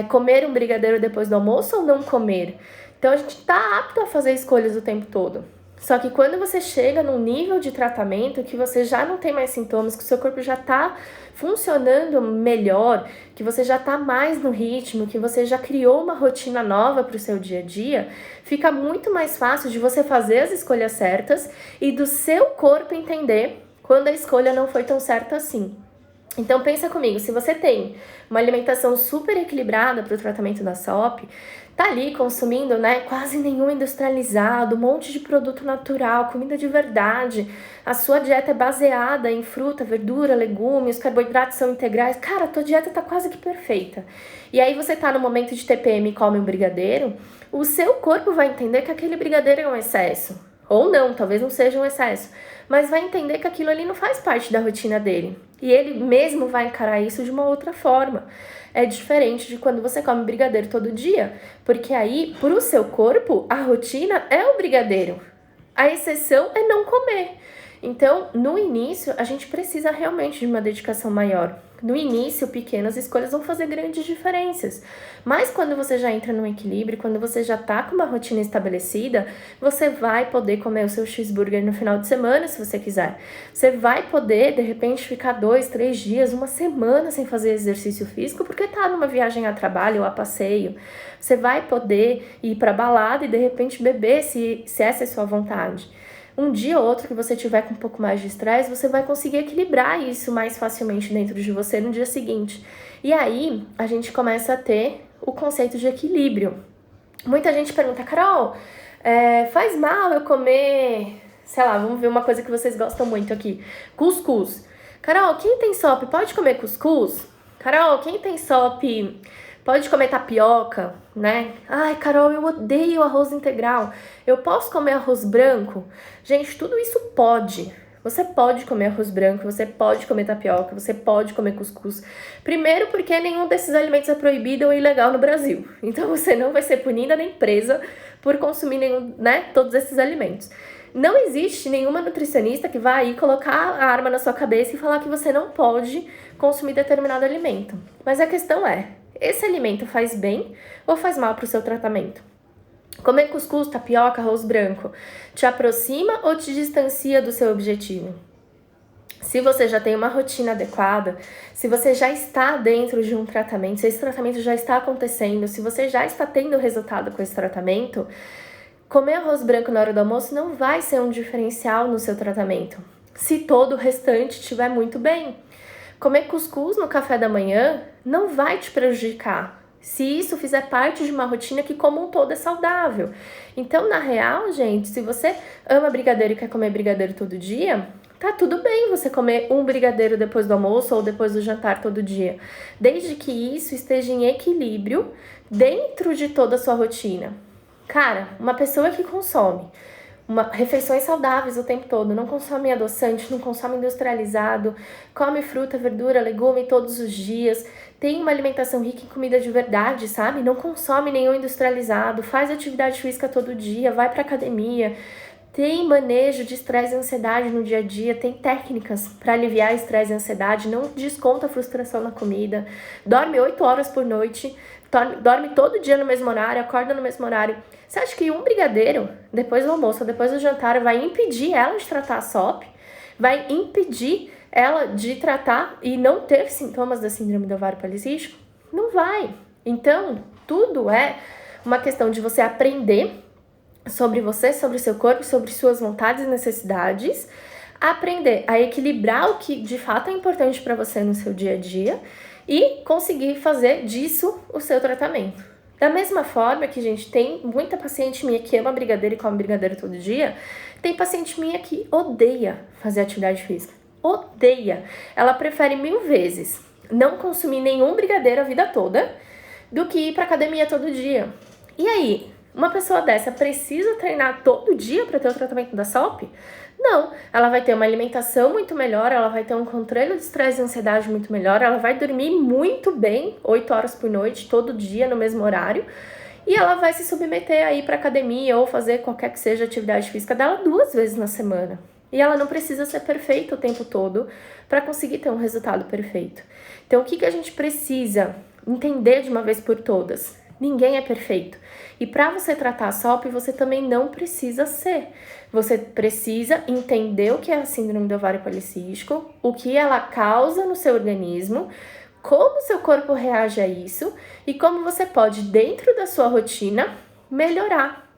comer um brigadeiro depois do almoço ou não comer. Então a gente está apto a fazer escolhas o tempo todo. Só que quando você chega num nível de tratamento que você já não tem mais sintomas, que o seu corpo já está funcionando melhor, que você já está mais no ritmo, que você já criou uma rotina nova para o seu dia a dia, fica muito mais fácil de você fazer as escolhas certas e do seu corpo entender quando a escolha não foi tão certa assim. Então pensa comigo, se você tem uma alimentação super equilibrada para o tratamento da SOP, tá ali consumindo, quase nenhum industrializado, um monte de produto natural, comida de verdade, a sua dieta é baseada em fruta, verdura, legumes, os carboidratos são integrais, cara, a tua dieta tá quase que perfeita. E aí você tá no momento de TPM e come um brigadeiro, o seu corpo vai entender que aquele brigadeiro é um excesso. Ou não, talvez não seja um excesso, mas vai entender que aquilo ali não faz parte da rotina dele. E ele mesmo vai encarar isso de uma outra forma. É diferente de quando você come brigadeiro todo dia, porque aí, pro seu corpo, a rotina é o brigadeiro. A exceção é não comer. Então, no início, a gente precisa realmente de uma dedicação maior. No início, pequenas escolhas vão fazer grandes diferenças. Mas quando você já entra no equilíbrio, quando você já tá com uma rotina estabelecida, você vai poder comer o seu cheeseburger no final de semana, se você quiser. Você vai poder, de repente, ficar 2, 3 dias, uma semana sem fazer exercício físico, porque tá numa viagem a trabalho ou a passeio. Você vai poder ir pra balada e, de repente, beber, se essa é a sua vontade. Um dia ou outro que você tiver com um pouco mais de estresse, você vai conseguir equilibrar isso mais facilmente dentro de você no dia seguinte. E aí, a gente começa a ter o conceito de equilíbrio. Muita gente pergunta, Carol, faz mal eu comer, sei lá, vamos ver uma coisa que vocês gostam muito aqui, cuscuz. Carol, quem tem SOP pode comer cuscuz? Carol, quem tem SOP pode comer tapioca, né? Ai, Carol, eu odeio arroz integral. Eu posso comer arroz branco? Gente, tudo isso pode. Você pode comer arroz branco, você pode comer tapioca, você pode comer cuscuz. Primeiro porque nenhum desses alimentos é proibido ou ilegal no Brasil. Então você não vai ser punida nem presa por consumir todos esses alimentos. Não existe nenhuma nutricionista que vai aí colocar a arma na sua cabeça e falar que você não pode consumir determinado alimento. Mas a questão é, esse alimento faz bem ou faz mal para o seu tratamento? Comer cuscuz, tapioca, arroz branco te aproxima ou te distancia do seu objetivo? Se você já tem uma rotina adequada, se você já está dentro de um tratamento, se esse tratamento já está acontecendo, se você já está tendo resultado com esse tratamento, comer arroz branco na hora do almoço não vai ser um diferencial no seu tratamento, se todo o restante estiver muito bem. Comer cuscuz no café da manhã não vai te prejudicar, se isso fizer parte de uma rotina que como um todo é saudável. Então, na real, gente, se você ama brigadeiro e quer comer brigadeiro todo dia, tá tudo bem você comer um brigadeiro depois do almoço ou depois do jantar todo dia, desde que isso esteja em equilíbrio dentro de toda a sua rotina. Cara, uma pessoa que consome refeições saudáveis o tempo todo, não consome adoçante, não consome industrializado, come fruta, verdura, legume todos os dias, tem uma alimentação rica em comida de verdade, sabe? Não consome nenhum industrializado, faz atividade física todo dia, vai pra academia, tem manejo de estresse e ansiedade no dia a dia, tem técnicas para aliviar estresse e ansiedade, não desconta a frustração na comida, dorme 8 horas por noite, dorme todo dia no mesmo horário, acorda no mesmo horário. Você acha que um brigadeiro, depois do almoço ou depois do jantar, vai impedir ela de tratar a SOP? Vai impedir ela de tratar e não ter sintomas da síndrome do ovário policístico? Não vai. Então, tudo é uma questão de você aprender sobre você, sobre o seu corpo, sobre suas vontades e necessidades, aprender a equilibrar o que de fato é importante para você no seu dia a dia e conseguir fazer disso o seu tratamento. Da mesma forma que, gente, tem muita paciente minha que ama brigadeiro e come brigadeiro todo dia, tem paciente minha que odeia fazer atividade física. Odeia. Ela prefere 1000 vezes não consumir nenhum brigadeiro a vida toda do que ir pra academia todo dia. E aí, uma pessoa dessa precisa treinar todo dia para ter o tratamento da SOP? Não, ela vai ter uma alimentação muito melhor, ela vai ter um controle de estresse e ansiedade muito melhor, ela vai dormir muito bem, 8 horas por noite, todo dia, no mesmo horário, e ela vai se submeter aí para academia ou fazer qualquer que seja a atividade física dela 2 vezes na semana. E ela não precisa ser perfeita o tempo todo para conseguir ter um resultado perfeito. Então, o que a gente precisa entender de uma vez por todas? Ninguém é perfeito. E para você tratar a SOP, você também não precisa ser. Você precisa entender o que é a síndrome do ovário policístico, o que ela causa no seu organismo, como o seu corpo reage a isso e como você pode, dentro da sua rotina, melhorar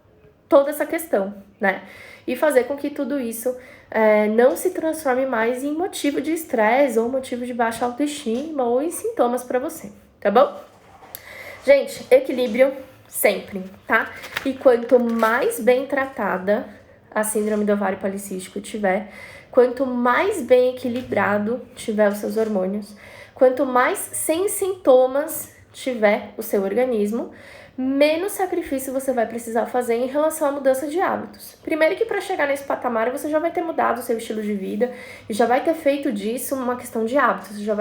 toda essa questão, né? E fazer com que tudo isso não se transforme mais em motivo de estresse ou motivo de baixa autoestima ou em sintomas para você, tá bom? Gente, equilíbrio sempre, tá? E quanto mais bem tratada a síndrome do ovário policístico tiver, quanto mais bem equilibrado tiver os seus hormônios, quanto mais sem sintomas tiver o seu organismo, menos sacrifício você vai precisar fazer em relação à mudança de hábitos. Primeiro que para chegar nesse patamar, você já vai ter mudado o seu estilo de vida e já vai ter feito disso uma questão de hábitos. Já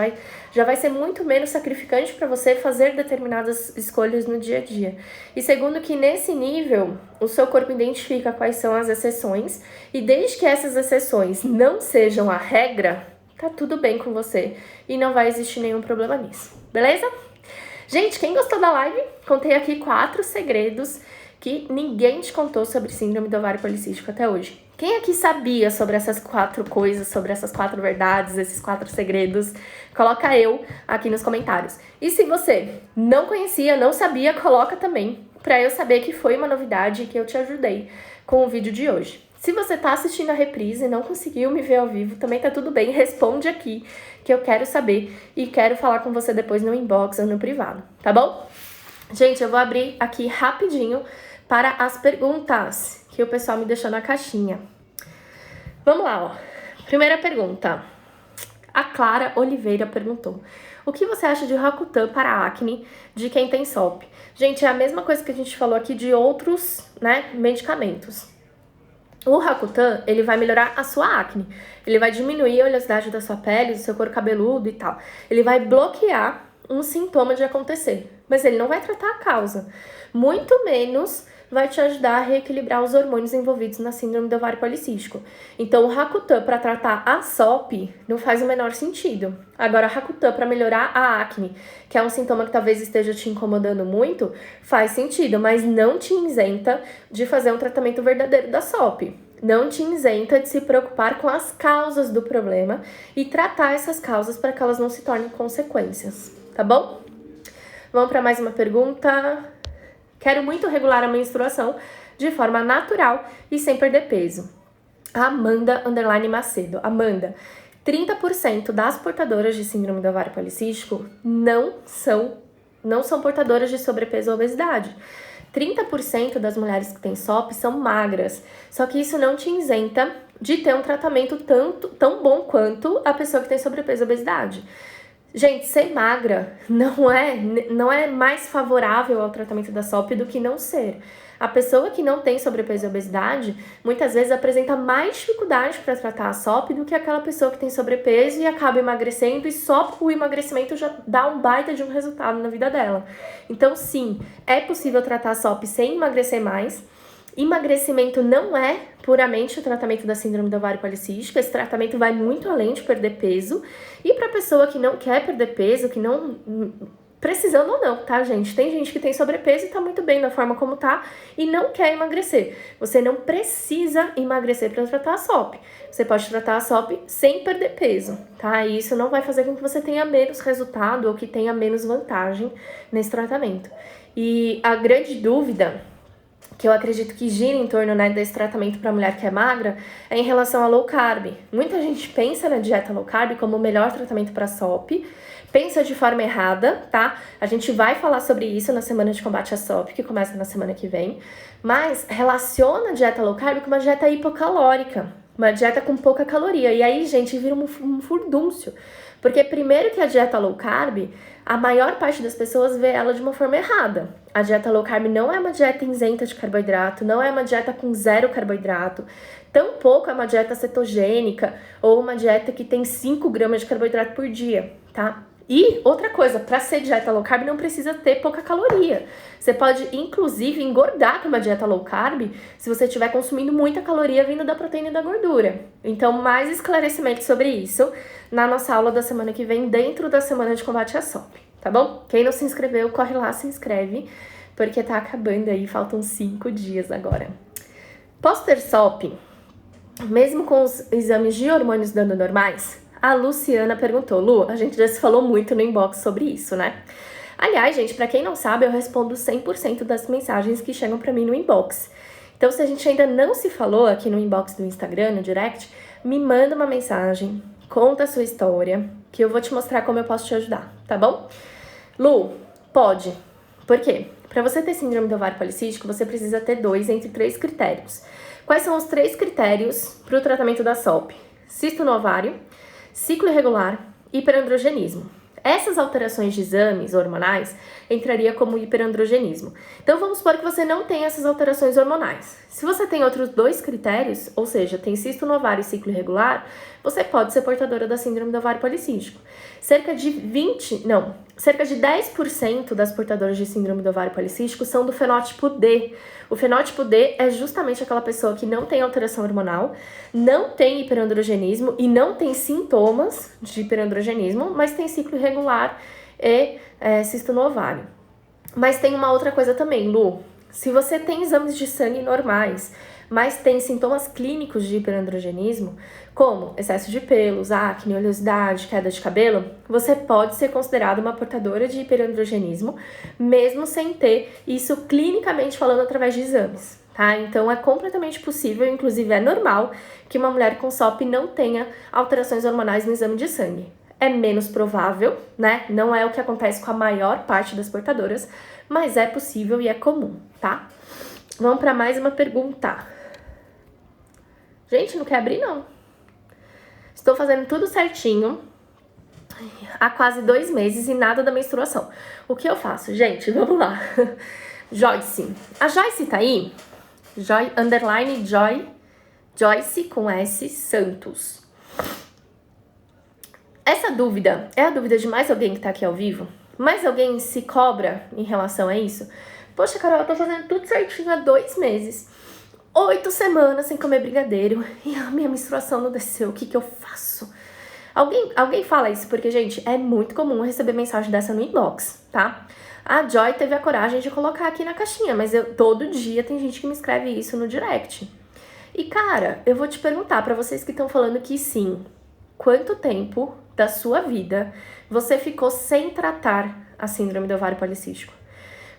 vai ser muito menos sacrificante para você fazer determinadas escolhas no dia a dia. E segundo que nesse nível, o seu corpo identifica quais são as exceções e desde que essas exceções não sejam a regra, tá tudo bem com você e não vai existir nenhum problema nisso, beleza? Gente, quem gostou da live, contei aqui 4 segredos que ninguém te contou sobre síndrome do ovário policístico até hoje. Quem aqui sabia sobre essas 4 coisas, sobre essas 4 verdades, esses 4 segredos? Coloca eu aqui nos comentários. E se você não conhecia, não sabia, coloca também, pra eu saber que foi uma novidade e que eu te ajudei com o vídeo de hoje. Se você tá assistindo a reprise e não conseguiu me ver ao vivo, também tá tudo bem, responde aqui, que eu quero saber e quero falar com você depois no inbox ou no privado, tá bom? Gente, eu vou abrir aqui rapidinho para as perguntas que o pessoal me deixou na caixinha. Vamos lá, ó. Primeira pergunta. A Clara Oliveira perguntou: o que você acha de Rakutan para acne de quem tem SOP? Gente, é a mesma coisa que a gente falou aqui de outros, medicamentos. O Rakutan, ele vai melhorar a sua acne, ele vai diminuir a oleosidade da sua pele, do seu couro cabeludo e tal. Ele vai bloquear um sintoma de acontecer, mas ele não vai tratar a causa. Muito menos vai te ajudar a reequilibrar os hormônios envolvidos na síndrome do ovário policístico. Então, o Rakutan para tratar a SOP não faz o menor sentido. Agora, o Rakutan para melhorar a acne, que é um sintoma que talvez esteja te incomodando muito, faz sentido, mas não te isenta de fazer um tratamento verdadeiro da SOP. Não te isenta de se preocupar com as causas do problema e tratar essas causas para que elas não se tornem consequências, tá bom? Vamos para mais uma pergunta. Quero muito regular a menstruação de forma natural e sem perder peso. Amanda Macedo. Amanda, 30% das portadoras de síndrome do ovário policístico não são portadoras de sobrepeso ou obesidade. 30% das mulheres que têm SOP são magras, só que isso não te isenta de ter um tratamento tão bom quanto a pessoa que tem sobrepeso ou obesidade. Gente, ser magra não é mais favorável ao tratamento da SOP do que não ser. A pessoa que não tem sobrepeso e obesidade, muitas vezes apresenta mais dificuldade para tratar a SOP do que aquela pessoa que tem sobrepeso e acaba emagrecendo, e só o emagrecimento já dá um baita de um resultado na vida dela. Então, sim, é possível tratar a SOP sem emagrecer mais. Emagrecimento não é puramente o tratamento da síndrome do ovário policístico. Esse tratamento vai muito além de perder peso. E para pessoa que não quer perder peso, que não... precisando ou não, tá, gente? Tem gente que tem sobrepeso e tá muito bem da forma como tá e não quer emagrecer. Você não precisa emagrecer para tratar a SOP. Você pode tratar a SOP sem perder peso, tá? E isso não vai fazer com que você tenha menos resultado ou que tenha menos vantagem nesse tratamento. E a grande dúvida que eu acredito que gira em torno, né, desse tratamento para mulher que é magra, é em relação a low carb. Muita gente pensa na dieta low carb como o melhor tratamento para SOP, pensa de forma errada, tá? A gente vai falar sobre isso na semana de combate à SOP, que começa na semana que vem, mas relaciona a dieta low carb com uma dieta hipocalórica, uma dieta com pouca caloria, e aí, gente, vira um furdúncio. Porque primeiro que a dieta low carb, a maior parte das pessoas vê ela de uma forma errada. A dieta low carb não é uma dieta isenta de carboidrato, não é uma dieta com zero carboidrato, tampouco é uma dieta cetogênica ou uma dieta que tem 5 gramas de carboidrato por dia, tá? E outra coisa, para ser dieta low carb não precisa ter pouca caloria. Você pode, inclusive, engordar com uma dieta low carb se você estiver consumindo muita caloria vindo da proteína e da gordura. Então, mais esclarecimento sobre isso na nossa aula da semana que vem, dentro da semana de combate à SOP, tá bom? Quem não se inscreveu, corre lá, se inscreve, porque tá acabando aí, faltam 5 dias agora. Pós-ter SOP, mesmo com os exames de hormônios dando normais, a Luciana perguntou, Lu, a gente já se falou muito no inbox sobre isso, né? Aliás, gente, pra quem não sabe, eu respondo 100% das mensagens que chegam pra mim no inbox. Então, se a gente ainda não se falou aqui no inbox do Instagram, no direct, me manda uma mensagem, conta a sua história, que eu vou te mostrar como eu posso te ajudar, tá bom? Lu, pode. Por quê? Pra você ter síndrome do ovário policístico, você precisa ter 2 entre 3 critérios. Quais são os 3 critérios pro tratamento da SOP? Cisto no ovário, ciclo irregular, hiperandrogenismo. Essas alterações de exames hormonais entraria como hiperandrogenismo. Então vamos supor que você não tem essas alterações hormonais. Se você tem outros 2 critérios, ou seja, tem cisto no ovário e ciclo irregular, você pode ser portadora da síndrome do ovário policístico. Cerca de 10% das portadoras de síndrome do ovário policístico são do fenótipo D. O fenótipo D é justamente aquela pessoa que não tem alteração hormonal, não tem hiperandrogenismo e não tem sintomas de hiperandrogenismo, mas tem ciclo irregular e cisto no ovário. Mas tem uma outra coisa também, Lu. Se você tem exames de sangue normais, mas tem sintomas clínicos de hiperandrogenismo, como excesso de pelos, acne, oleosidade, queda de cabelo, você pode ser considerada uma portadora de hiperandrogenismo, mesmo sem ter isso clinicamente falando através de exames, tá? Então é completamente possível, inclusive é normal, que uma mulher com SOP não tenha alterações hormonais no exame de sangue. É menos provável, né? Não é o que acontece com a maior parte das portadoras, mas é possível e é comum, tá? Vamos para mais uma pergunta. Gente, não quer abrir, não. Estou fazendo tudo certinho há quase 2 meses e nada da menstruação. O que eu faço? Gente, vamos lá. Joyce. A Joyce tá aí? Joyce com S Santos. Essa dúvida é a dúvida de mais alguém que tá aqui ao vivo? Mais alguém se cobra em relação a isso? Poxa, Carol, eu tô fazendo tudo certinho há 2 meses. 8 semanas sem comer brigadeiro e a minha menstruação não desceu, o que eu faço? Alguém fala isso, porque, gente, é muito comum receber mensagem dessa no inbox, tá? A Joy teve a coragem de colocar aqui na caixinha, mas todo dia tem gente que me escreve isso no direct. E, cara, eu vou te perguntar pra vocês que estão falando que sim, quanto tempo da sua vida você ficou sem tratar a síndrome do ovário policístico?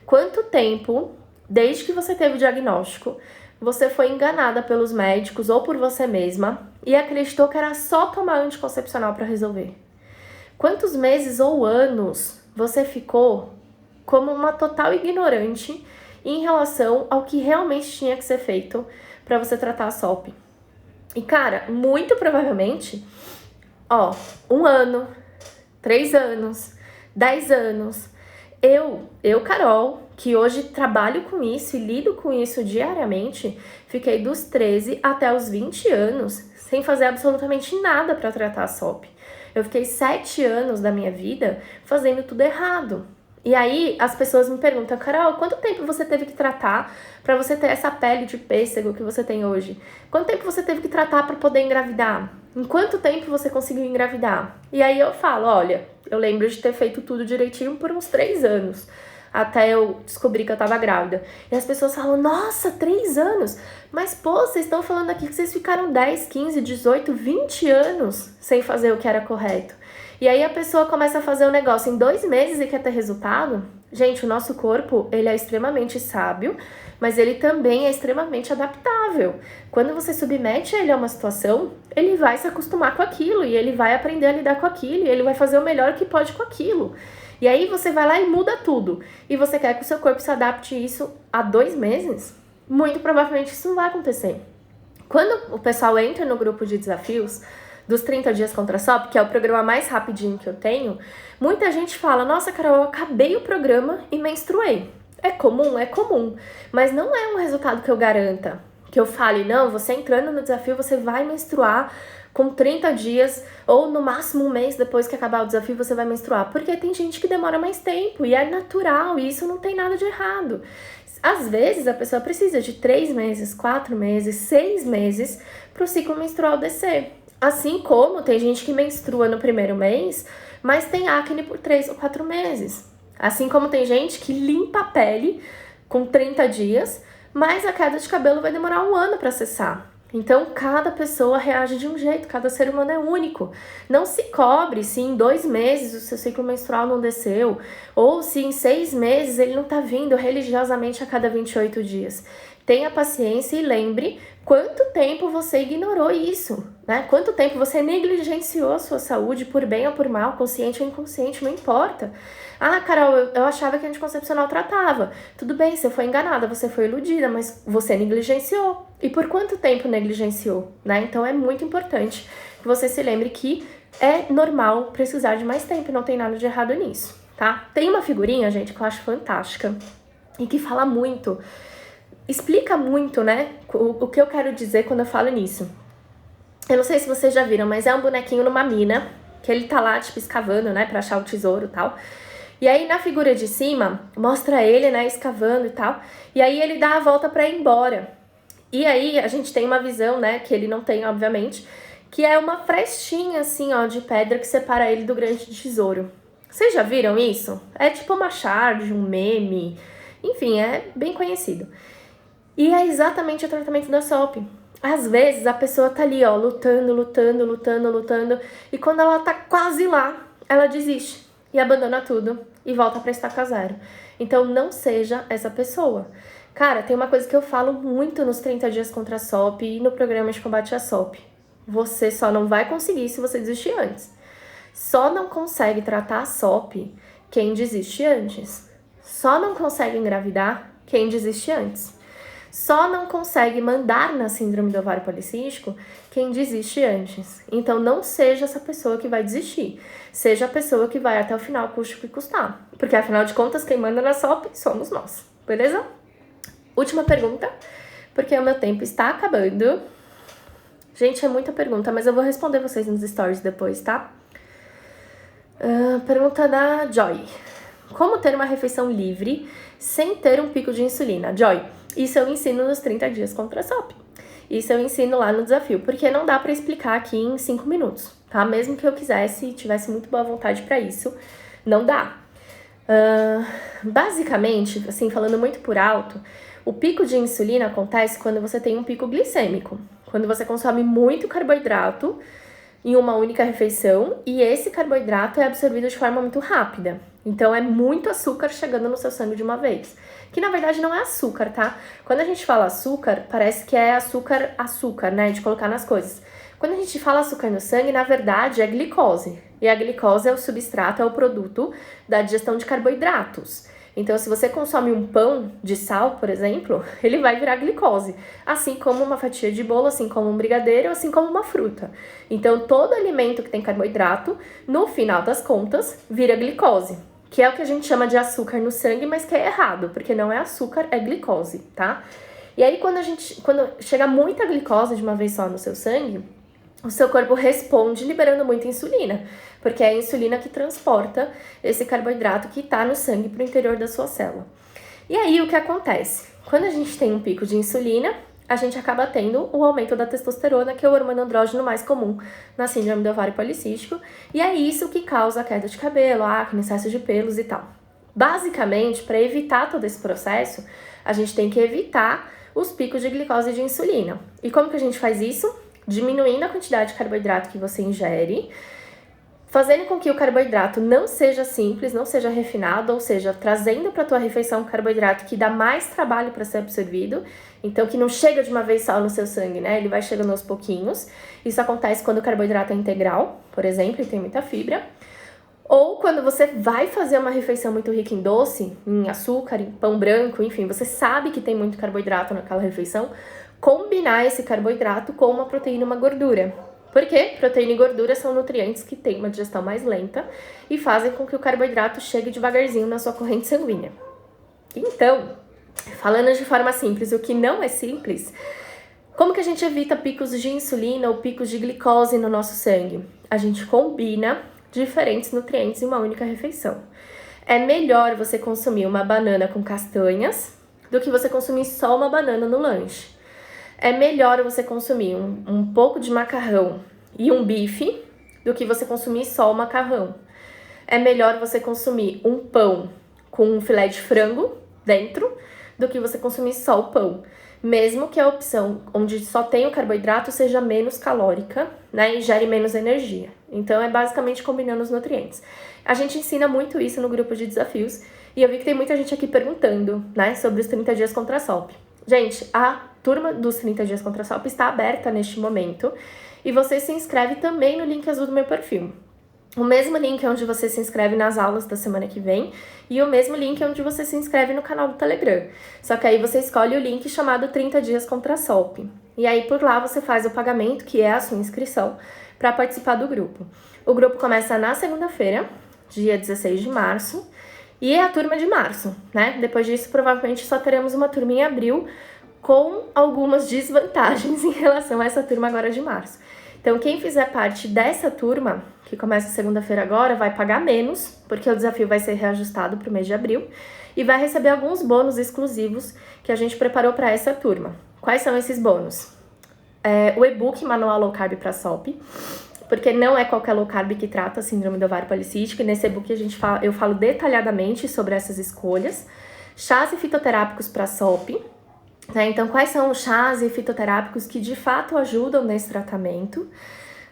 Quanto tempo, desde que você teve o diagnóstico, você foi enganada pelos médicos ou por você mesma e acreditou que era só tomar anticoncepcional para resolver? Quantos meses ou anos você ficou como uma total ignorante em relação ao que realmente tinha que ser feito para você tratar a SOP? E, cara, muito provavelmente, 1 ano, 3 anos, 10 anos. Eu, Carol, que hoje trabalho com isso e lido com isso diariamente, fiquei dos 13 até os 20 anos sem fazer absolutamente nada para tratar a SOP. Eu fiquei 7 anos da minha vida fazendo tudo errado. E aí as pessoas me perguntam, Carol, quanto tempo você teve que tratar para você ter essa pele de pêssego que você tem hoje? Quanto tempo você teve que tratar para poder engravidar? Em quanto tempo você conseguiu engravidar? E aí eu falo, olha, eu lembro de ter feito tudo direitinho por uns 3 anos, até eu descobrir que eu tava grávida. E as pessoas falam, nossa, 3 anos? Mas, pô, vocês estão falando aqui que vocês ficaram 10, 15, 18, 20 anos sem fazer o que era correto. E aí a pessoa começa a fazer o negócio em 2 meses e quer ter resultado. Gente, o nosso corpo, ele é extremamente sábio, mas ele também é extremamente adaptável. Quando você submete ele a uma situação, ele vai se acostumar com aquilo e ele vai aprender a lidar com aquilo e ele vai fazer o melhor que pode com aquilo. E aí você vai lá e muda tudo. E você quer que o seu corpo se adapte a isso há 2 meses? Muito provavelmente isso não vai acontecer. Quando o pessoal entra no grupo de desafios dos 30 dias contra a SOP, que é o programa mais rapidinho que eu tenho, muita gente fala, nossa, Carol, eu acabei o programa e menstruei. É comum, mas não é um resultado que eu garanta. Que eu fale, não, você entrando no desafio, você vai menstruar com 30 dias, ou no máximo 1 mês depois que acabar o desafio, você vai menstruar. Porque tem gente que demora mais tempo, e é natural, e isso não tem nada de errado. Às vezes, a pessoa precisa de 3 meses, 4 meses, 6 meses para o ciclo menstrual descer. Assim como tem gente que menstrua no primeiro mês, mas tem acne por 3 ou 4 meses. Assim como tem gente que limpa a pele com 30 dias, mas a queda de cabelo vai demorar 1 ano para cessar. Então, cada pessoa reage de um jeito, cada ser humano é único. Não se cobre se em 2 meses o seu ciclo menstrual não desceu, ou se em 6 meses ele não está vindo religiosamente a cada 28 dias. Tenha paciência e lembre quanto tempo você ignorou isso, né? Quanto tempo você negligenciou a sua saúde por bem ou por mal, consciente ou inconsciente, não importa. Ah, Carol, eu achava que a anticoncepcional tratava. Tudo bem, você foi enganada, você foi iludida, mas você negligenciou. E por quanto tempo negligenciou, né? Então é muito importante que você se lembre que é normal precisar de mais tempo, não tem nada de errado nisso, tá? Tem uma figurinha, gente, que eu acho fantástica e que fala muito, explica muito, né, o que eu quero dizer quando eu falo nisso. Eu não sei se vocês já viram, mas é um bonequinho numa mina, que ele tá lá, tipo, escavando, né, pra achar o tesouro e tal. E aí, na figura de cima, mostra ele, né, escavando e tal. E aí, ele dá a volta pra ir embora. E aí, a gente tem uma visão, né, que ele não tem, obviamente, que é uma frestinha, assim, ó, de pedra que separa ele do grande tesouro. Vocês já viram isso? É tipo uma charge, um meme, enfim, é bem conhecido. E é exatamente o tratamento da SOP. Às vezes a pessoa tá ali, ó, lutando, e quando ela tá quase lá, ela desiste e abandona tudo e volta pra estaca zero. Então não seja essa pessoa. Cara, tem uma coisa que eu falo muito nos 30 dias contra a SOP e no programa de combate à SOP. Você só não vai conseguir se você desistir antes. Só não consegue tratar a SOP quem desiste antes. Só não consegue engravidar quem desiste antes. Só não consegue mandar na síndrome do ovário policístico quem desiste antes. Então não seja essa pessoa que vai desistir. Seja a pessoa que vai até o final, custe o que custar. Porque afinal de contas, quem manda na SOP somos nós. Beleza? Última pergunta, porque o meu tempo está acabando. Gente, é muita pergunta, mas eu vou responder vocês nos stories depois, tá? Pergunta da Joy. Como ter uma refeição livre sem ter um pico de insulina? Joy, isso eu ensino nos 30 dias contra a SOP. Isso eu ensino lá no desafio, porque não dá pra explicar aqui em 5 minutos, tá? Mesmo que eu quisesse e tivesse muito boa vontade pra isso, não dá. Basicamente, assim, falando muito por alto, o pico de insulina acontece quando você tem um pico glicêmico. Quando você consome muito carboidrato em uma única refeição e esse carboidrato é absorvido de forma muito rápida. Então é muito açúcar chegando no seu sangue de uma vez. Que na verdade não é açúcar, tá? Quando a gente fala açúcar, parece que é açúcar, né? De colocar nas coisas. Quando a gente fala açúcar no sangue, na verdade é glicose. E a glicose é o substrato, é o produto da digestão de carboidratos. Então, se você consome um pão de sal, por exemplo, ele vai virar glicose, assim como uma fatia de bolo, assim como um brigadeiro, assim como uma fruta. Então, todo alimento que tem carboidrato, no final das contas, vira glicose, que é o que a gente chama de açúcar no sangue, mas que é errado, porque não é açúcar, é glicose, tá? E aí, quando chega muita glicose de uma vez só no seu sangue, o seu corpo responde liberando muita insulina, porque é a insulina que transporta esse carboidrato que está no sangue para o interior da sua célula. E aí, o que acontece? Quando a gente tem um pico de insulina, a gente acaba tendo o aumento da testosterona, que é o hormônio andrógeno mais comum na síndrome do ovário policístico, e é isso que causa a queda de cabelo, acne, excesso de pelos e tal. Basicamente, para evitar todo esse processo, a gente tem que evitar os picos de glicose e de insulina. E como que a gente faz isso? Diminuindo a quantidade de carboidrato que você ingere, fazendo com que o carboidrato não seja simples, não seja refinado, ou seja, trazendo para a tua refeição um carboidrato que dá mais trabalho para ser absorvido, então que não chega de uma vez só no seu sangue, né? Ele vai chegando aos pouquinhos. Isso acontece quando o carboidrato é integral, por exemplo, e tem muita fibra. Ou quando você vai fazer uma refeição muito rica em doce, em açúcar, em pão branco, enfim, você sabe que tem muito carboidrato naquela refeição, combinar esse carboidrato com uma proteína e uma gordura. Porque proteína e gordura são nutrientes que têm uma digestão mais lenta e fazem com que o carboidrato chegue devagarzinho na sua corrente sanguínea. Então, falando de forma simples, o que não é simples, como que a gente evita picos de insulina ou picos de glicose no nosso sangue? A gente combina diferentes nutrientes em uma única refeição. É melhor você consumir uma banana com castanhas do que você consumir só uma banana no lanche. É melhor você consumir um pouco de macarrão e um bife do que você consumir só o macarrão. É melhor você consumir um pão com um filé de frango dentro do que você consumir só o pão. Mesmo que a opção onde só tem o carboidrato seja menos calórica, né, e gere menos energia. Então, é basicamente combinando os nutrientes. A gente ensina muito isso no grupo de desafios e eu vi que tem muita gente aqui perguntando, né, sobre os 30 dias contra a SOP. Gente, a turma dos 30 dias contra a SOP está aberta neste momento e você se inscreve também no link azul do meu perfil. O mesmo link é onde você se inscreve nas aulas da semana que vem e o mesmo link é onde você se inscreve no canal do Telegram. Só que aí você escolhe o link chamado 30 dias contra a SOP. E aí por lá você faz o pagamento, que é a sua inscrição, para participar do grupo. O grupo começa na segunda-feira, dia 16 de março, e é a turma de março, né? Depois disso, provavelmente só teremos uma turma em abril, com algumas desvantagens em relação a essa turma agora de março. Então, quem fizer parte dessa turma, que começa segunda-feira agora, vai pagar menos, porque o desafio vai ser reajustado para o mês de abril, e vai receber alguns bônus exclusivos que a gente preparou para essa turma. Quais são esses bônus? O e-book Manual Low Carb para SOP, porque não é qualquer low carb que trata a síndrome do ovário policístico, e nesse e-book eu falo detalhadamente sobre essas escolhas. Chás e fitoterápicos para SOP, né? Então, quais são os chás e fitoterápicos que de fato ajudam nesse tratamento?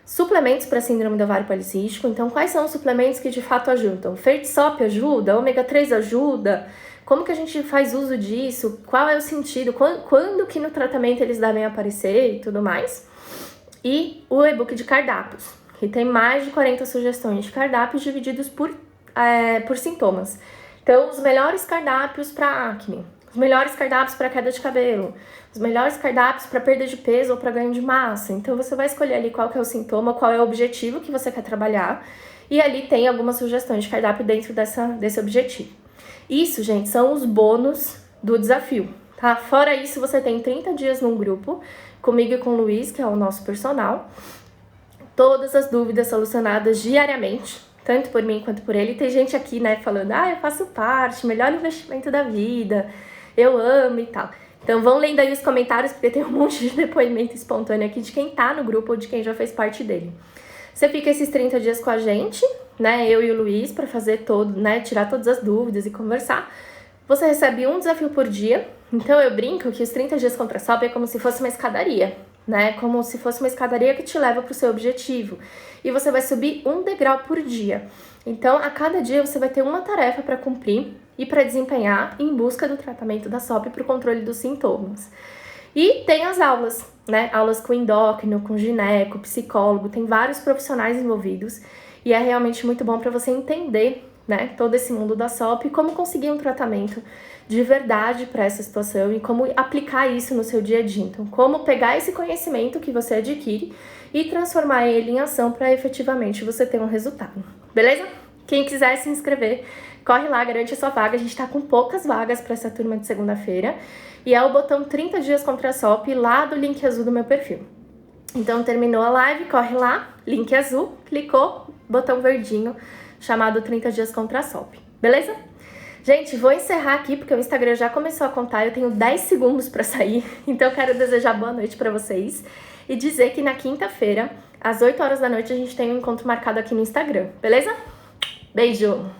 Suplementos para síndrome do ovário policístico, então quais são os suplementos que de fato ajudam? Fertisop ajuda? Ômega 3 ajuda? Como que a gente faz uso disso? Qual é o sentido? Quando que no tratamento eles devem aparecer e tudo mais? E o e-book de cardápios, que tem mais de 40 sugestões de cardápios divididos por sintomas. Então, os melhores cardápios para acne, os melhores cardápios para queda de cabelo, os melhores cardápios para perda de peso ou para ganho de massa. Então, você vai escolher ali qual que é o sintoma, qual é o objetivo que você quer trabalhar, e ali tem algumas sugestões de cardápio dentro desse objetivo. Isso, gente, são os bônus do desafio, tá? Fora isso, você tem 30 dias num grupo, comigo e com o Luiz, que é o nosso personal, todas as dúvidas solucionadas diariamente, tanto por mim quanto por ele. Tem gente aqui, né, falando, eu faço parte, melhor investimento da vida, eu amo e tal. Então vão lendo aí os comentários, porque tem um monte de depoimento espontâneo aqui de quem tá no grupo ou de quem já fez parte dele. Você fica esses 30 dias com a gente, né, eu e o Luiz, para fazer tirar todas as dúvidas e conversar. Você recebe um desafio por dia, então eu brinco que os 30 dias contra a SOP é como se fosse uma escadaria, né, como se fosse uma escadaria que te leva para o seu objetivo. E você vai subir um degrau por dia. Então, a cada dia você vai ter uma tarefa para cumprir e para desempenhar em busca do tratamento da SOP para o controle dos sintomas. E tem as aulas, né? Aulas com endócrino, com gineco, psicólogo, tem vários profissionais envolvidos e é realmente muito bom para você entender né, todo esse mundo da SOP e como conseguir um tratamento de verdade para essa situação e como aplicar isso no seu dia a dia. Então, como pegar esse conhecimento que você adquire e transformar ele em ação para efetivamente você ter um resultado. Beleza? Quem quiser se inscrever, corre lá, garante a sua vaga. A gente tá com poucas vagas para essa turma de segunda-feira e é o botão 30 dias contra a SOP lá do link azul do meu perfil. Então, terminou a live, corre lá, link azul, clicou, botão verdinho chamado 30 dias contra a SOP. Beleza? Gente, vou encerrar aqui porque o Instagram já começou a contar, eu tenho 10 segundos para sair, então eu quero desejar boa noite para vocês e dizer que na quinta-feira, às 8 horas da noite, a gente tem um encontro marcado aqui no Instagram, beleza? Beijo!